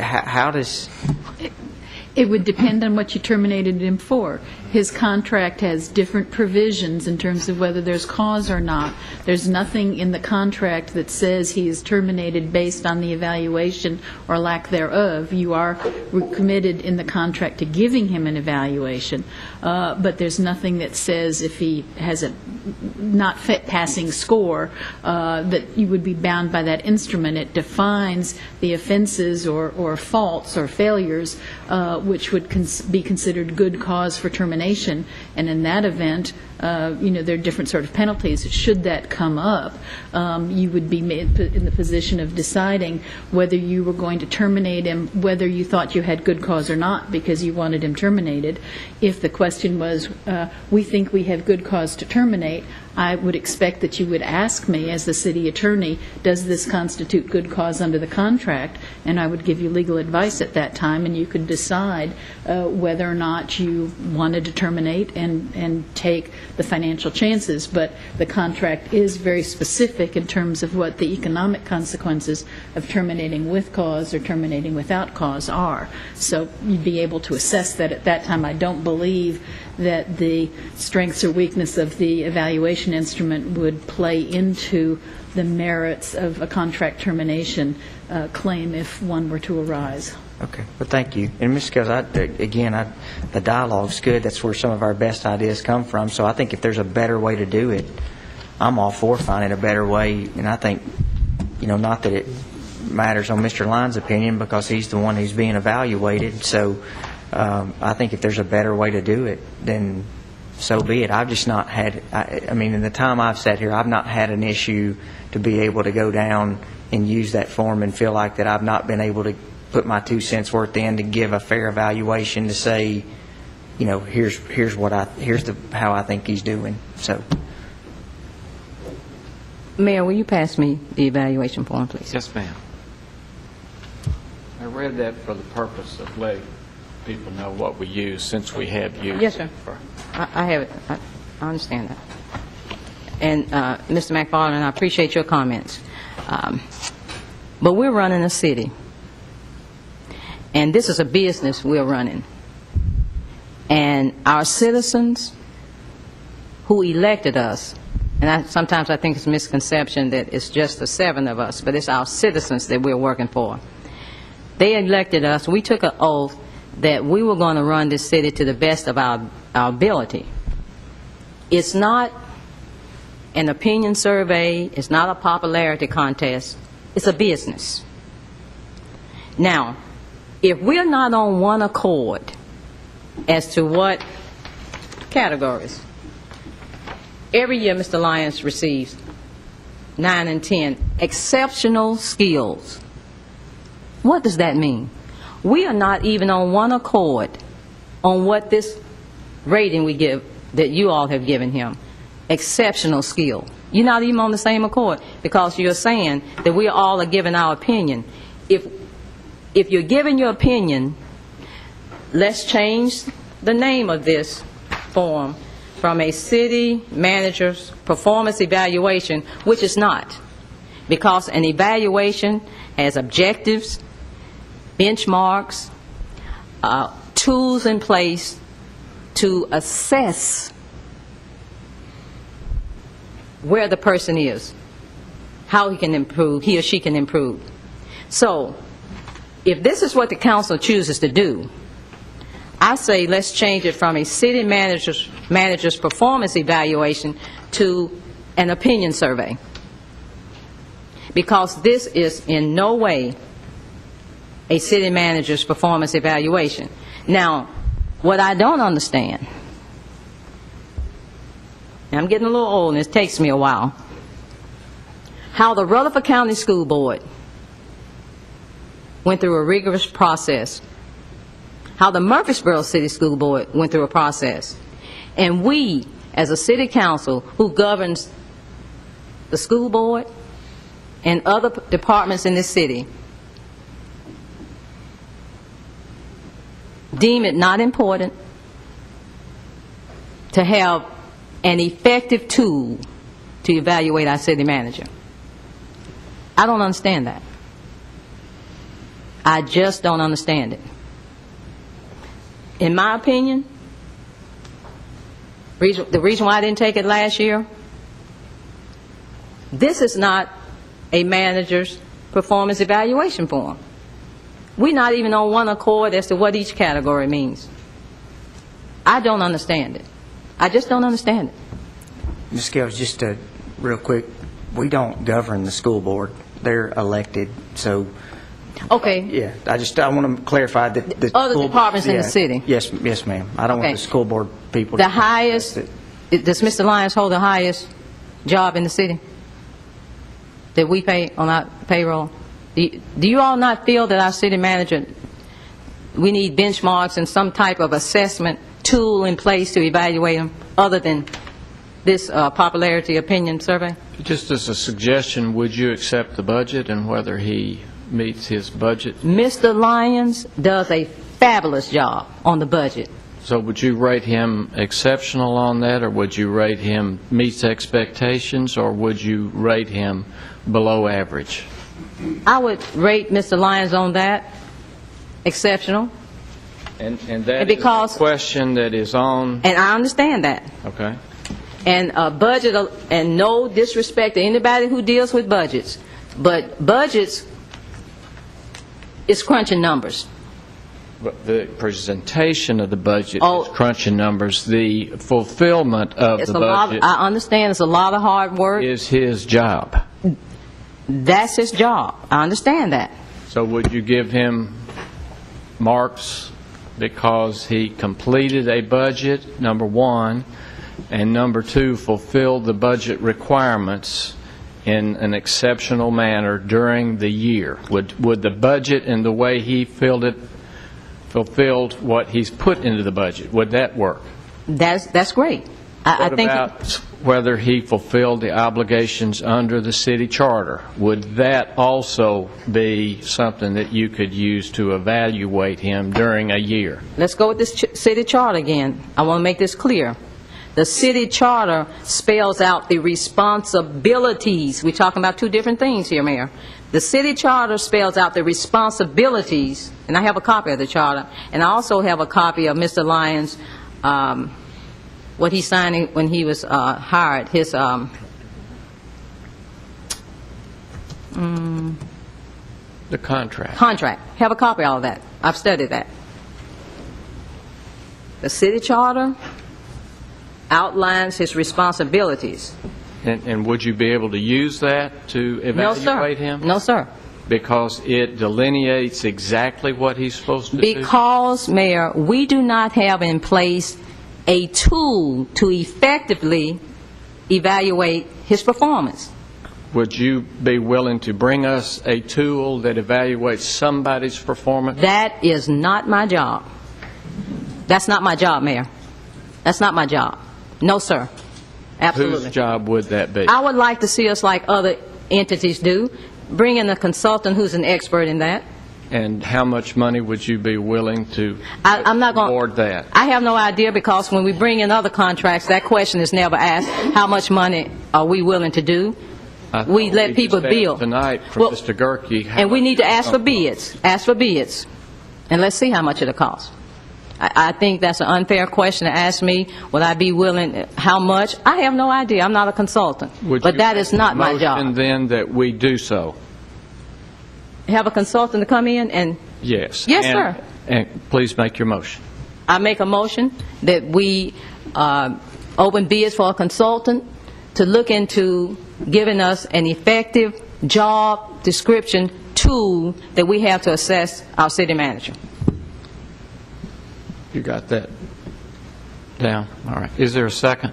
how does... It would depend on what you terminated him for. His contract has different provisions in terms of whether there's cause or not. There's nothing in the contract that says he is terminated based on the evaluation or lack thereof. You are committed in the contract to giving him an evaluation, but there's nothing that says if he has a not passing score that you would be bound by that instrument. It defines the offenses or faults or failures which would be considered good cause for termination. And in that event, there are different sort of penalties. Should that come up, you would be made in the position of deciding whether you were going to terminate him, whether you thought you had good cause or not because you wanted him terminated. If the question was, we think we have good cause to terminate, I would expect that you would ask me as the city attorney, does this constitute good cause under the contract? And I would give you legal advice at that time, and you could decide whether or not you wanted to terminate and take the financial chances. But the contract is very specific in terms of what the economic consequences of terminating with cause or terminating without cause are. So you'd be able to assess that at that time. I don't believe that the strengths or weakness of the evaluation instrument would play into the merits of a contract termination claim if one were to arise. Okay. Well, thank you. And Ms. Scales, the dialogue's good. That's where some of our best ideas come from. So I think if there's a better way to do it, I'm all for finding a better way. And I think, not that it matters on Mr. Lyons' opinion because he's the one who's being evaluated. So I think if there's a better way to do it, then so be it. I've just not had, in the time I've sat here, I've not had an issue to be able to go down and use that form and feel like that I've not been able to put my 2 cents worth in to give a fair evaluation to say, here's how I think he's doing. So, Mayor, will you pass me the evaluation form, please? Yes, ma'am. I read that for the purpose of letting people know what we use, since we have used Yes, sir. it. I have it. I understand that. And Mr. McFarland, I appreciate your comments. But we're running a city. And this is a business we're running. And our citizens who elected us, and sometimes I think it's a misconception that it's just the 7 of us, but it's our citizens that we're working for. They elected us. We took an oath that we were going to run this city to the best of our ability. It's not an opinion survey. It's not a popularity contest. It's a business. Now, if we're not on one accord as to what categories, every year Mr. Lyons receives 9 and 10 exceptional skills. What does that mean? We are not even on one accord on what this rating we give, that you all have given him, exceptional skill. You're not even on the same accord because you're saying that we all are giving our opinion. If you're giving your opinion, let's change the name of this form from a city manager's performance evaluation, which is not, because an evaluation has objectives, benchmarks, tools in place to assess where the person is, how he can improve, he or she can improve. So, if this is what the council chooses to do, I say let's change it from a city manager's performance evaluation to an opinion survey. Because this is in no way a city manager's performance evaluation. Now, what I don't understand, and I'm getting a little old and it takes me a while, how the Rutherford County School Board went through a rigorous process, how the Murfreesboro City School Board went through a process, and we, as a city council who governs the school board and other departments in this city, deem it not important to have an effective tool to evaluate our city manager. I don't understand that. I just don't understand it. In my opinion, the reason why I didn't take it last year, this is not a manager's performance evaluation form. We're not even on one accord as to what each category means. I don't understand it. I just don't understand it. Ms. Scales, just real quick, we don't govern the school board. They're elected, so... Okay. Yeah, I want to clarify that... the Other school- departments in the city. Yes, ma'am. I don't Okay. want the school board people... The to- highest, does Mr. Lyons hold the highest job in the city that we pay on our payroll? Do you all not feel that our city manager, we need benchmarks and some type of assessment tool in place to evaluate him other than this popularity opinion survey? Just as a suggestion, would you accept the budget and whether he meets his budget? Mr. Lyons does a fabulous job on the budget. So would you rate him exceptional on that, or would you rate him meets expectations, or would you rate him below average? I would rate Mr. Lyons on that exceptional. And that because- is a question that is on... And I understand that. Okay. And budget, and no disrespect to anybody who deals with budgets, but budgets is crunching numbers. But the presentation of the budget is crunching numbers. The fulfillment of It's the a lot. budget I understand it's a lot of hard work. is his job. That's his job. I understand that. So would you give him marks because he completed a budget, number one, and number two, fulfilled the budget requirements in an exceptional manner during the year? Would the budget and the way he fulfilled what he's put into the budget, would that work? That's great. I What think about whether he fulfilled the obligations under the city charter? Would that also be something that you could use to evaluate him during a year? let's go with this city charter again. I want to make this clear. The city charter spells out the responsibilities. We're talking about two different things here, Mayor. The city charter spells out the responsibilities, and I have a copy of the charter, and I also have a copy of Mr. Lyons' what he signed when he was hired, his The contract. contract. Have a copy of all that. I've studied that. The city charter outlines his responsibilities. And would you be able to use that to No, sir. evaluate him? No, sir. Because it delineates exactly what he's supposed to do? Because, Mayor, we do not have in place a tool to effectively evaluate his performance. Would you be willing to bring us a tool that evaluates somebody's performance? That is not my job. That's not my job, Mayor. That's not my job. No, sir. Absolutely. Whose job would that be? I would like to see us like other entities do, bring in a consultant who's an expert in that. And how much money would you be willing to I'm not going reward that? I have no idea, because when we bring in other contracts, that question is never asked. How much money are we willing to do? We let people just asked build. tonight from Well, Mr. Gerke. And we need to ask for bids. Ask for bids. And let's see how much it'll cost. I think that's an unfair question to ask me. Would I be willing, how much? I have no idea. I'm not a consultant. Would But you that is not my motion job. then that we do so? Have a consultant to come in and, Yes. Yes, And- sir. And please make your motion. I make a motion that we open bids for a consultant to look into giving us an effective job description tool that we have to assess our city manager. You got that down? All right. Is there a second?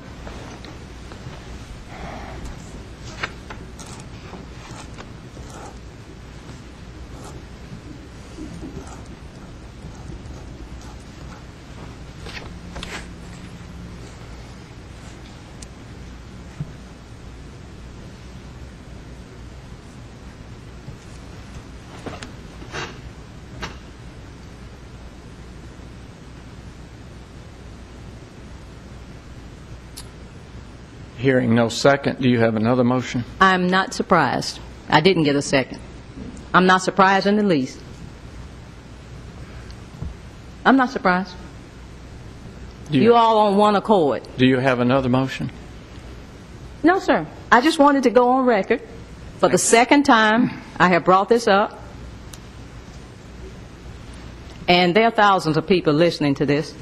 Hearing no second, do you have another motion? I'm not surprised. I didn't get a second. I'm not surprised in the least. I'm not surprised. You all on one accord. Do you have another motion? No, sir. I just wanted to go on record. For the second time, I have brought this up. And there are thousands of people listening to this.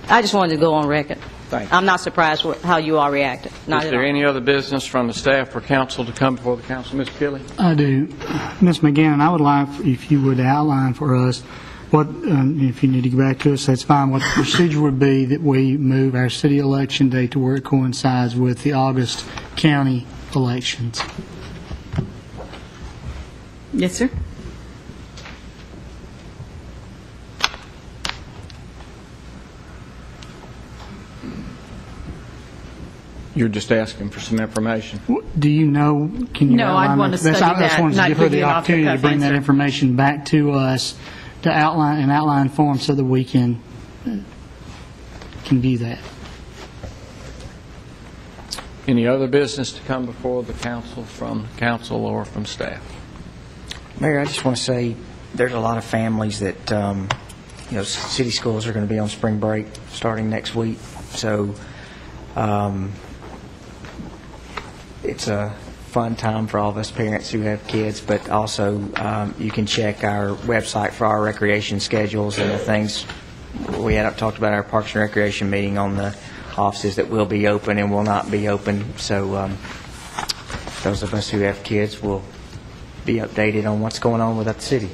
I just wanted to go on record. Thank you. I'm not surprised with how you all reacted. Not Is at there all. any other business from the staff or council to come before the council? Ms. Kelly? I do. Ms. McGannon, I would like if you would outline for us what, if you need to go back to us, that's fine, what the procedure would be that we move our city election date to where it coincides with the August county elections. Yes, sir. You're just asking for some information. Do you know, can you No, I'd outline want to that? study I just that, wanted to not give her give the you an opportunity to off-the-cuff bring that answer. information back to us to outline, in outline form so that we can view that. Any other business to come before the council from council or from staff? Mayor, I just want to say there's a lot of families that, city schools are going to be on spring break starting next week. So it's a fun time for all of us parents who have kids, but also you can check our website for our recreation schedules and the things. We had talked about our Parks and Recreation meeting on the offices that will be open and will not be open. So those of us who have kids will be updated on what's going on with that city.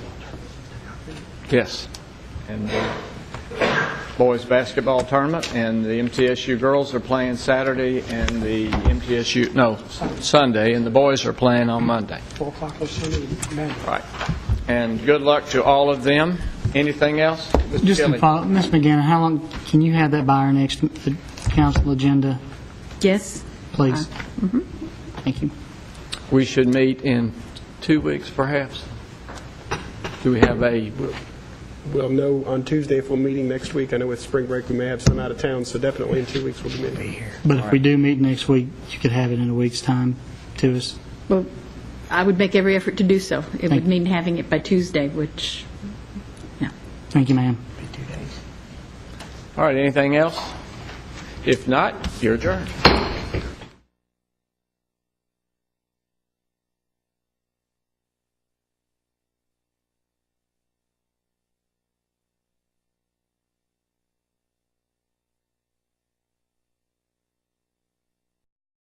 Yes. And the boys basketball tournament and the MTSU girls are playing Saturday and the Sunday, and the boys are playing on Monday. 4 o'clock on Sunday. Right. And good luck to all of them. Anything else? Mr. Just Kelly? to follow, Ms. McGannon, how long, can you have that by our next council agenda, Yes. please? Thank you. We should meet in 2 weeks, perhaps. Do we have a... We'll know on Tuesday if we're meeting next week. I know with spring break we may have some out of town, so definitely in 2 weeks we'll be meeting here. But if we do meet next week, you could have it in a week's time to us. Well, I would make every effort to do so. It Thank would mean having it by Tuesday, which, Thank you, ma'am. All right, anything else? If not, you're adjourned.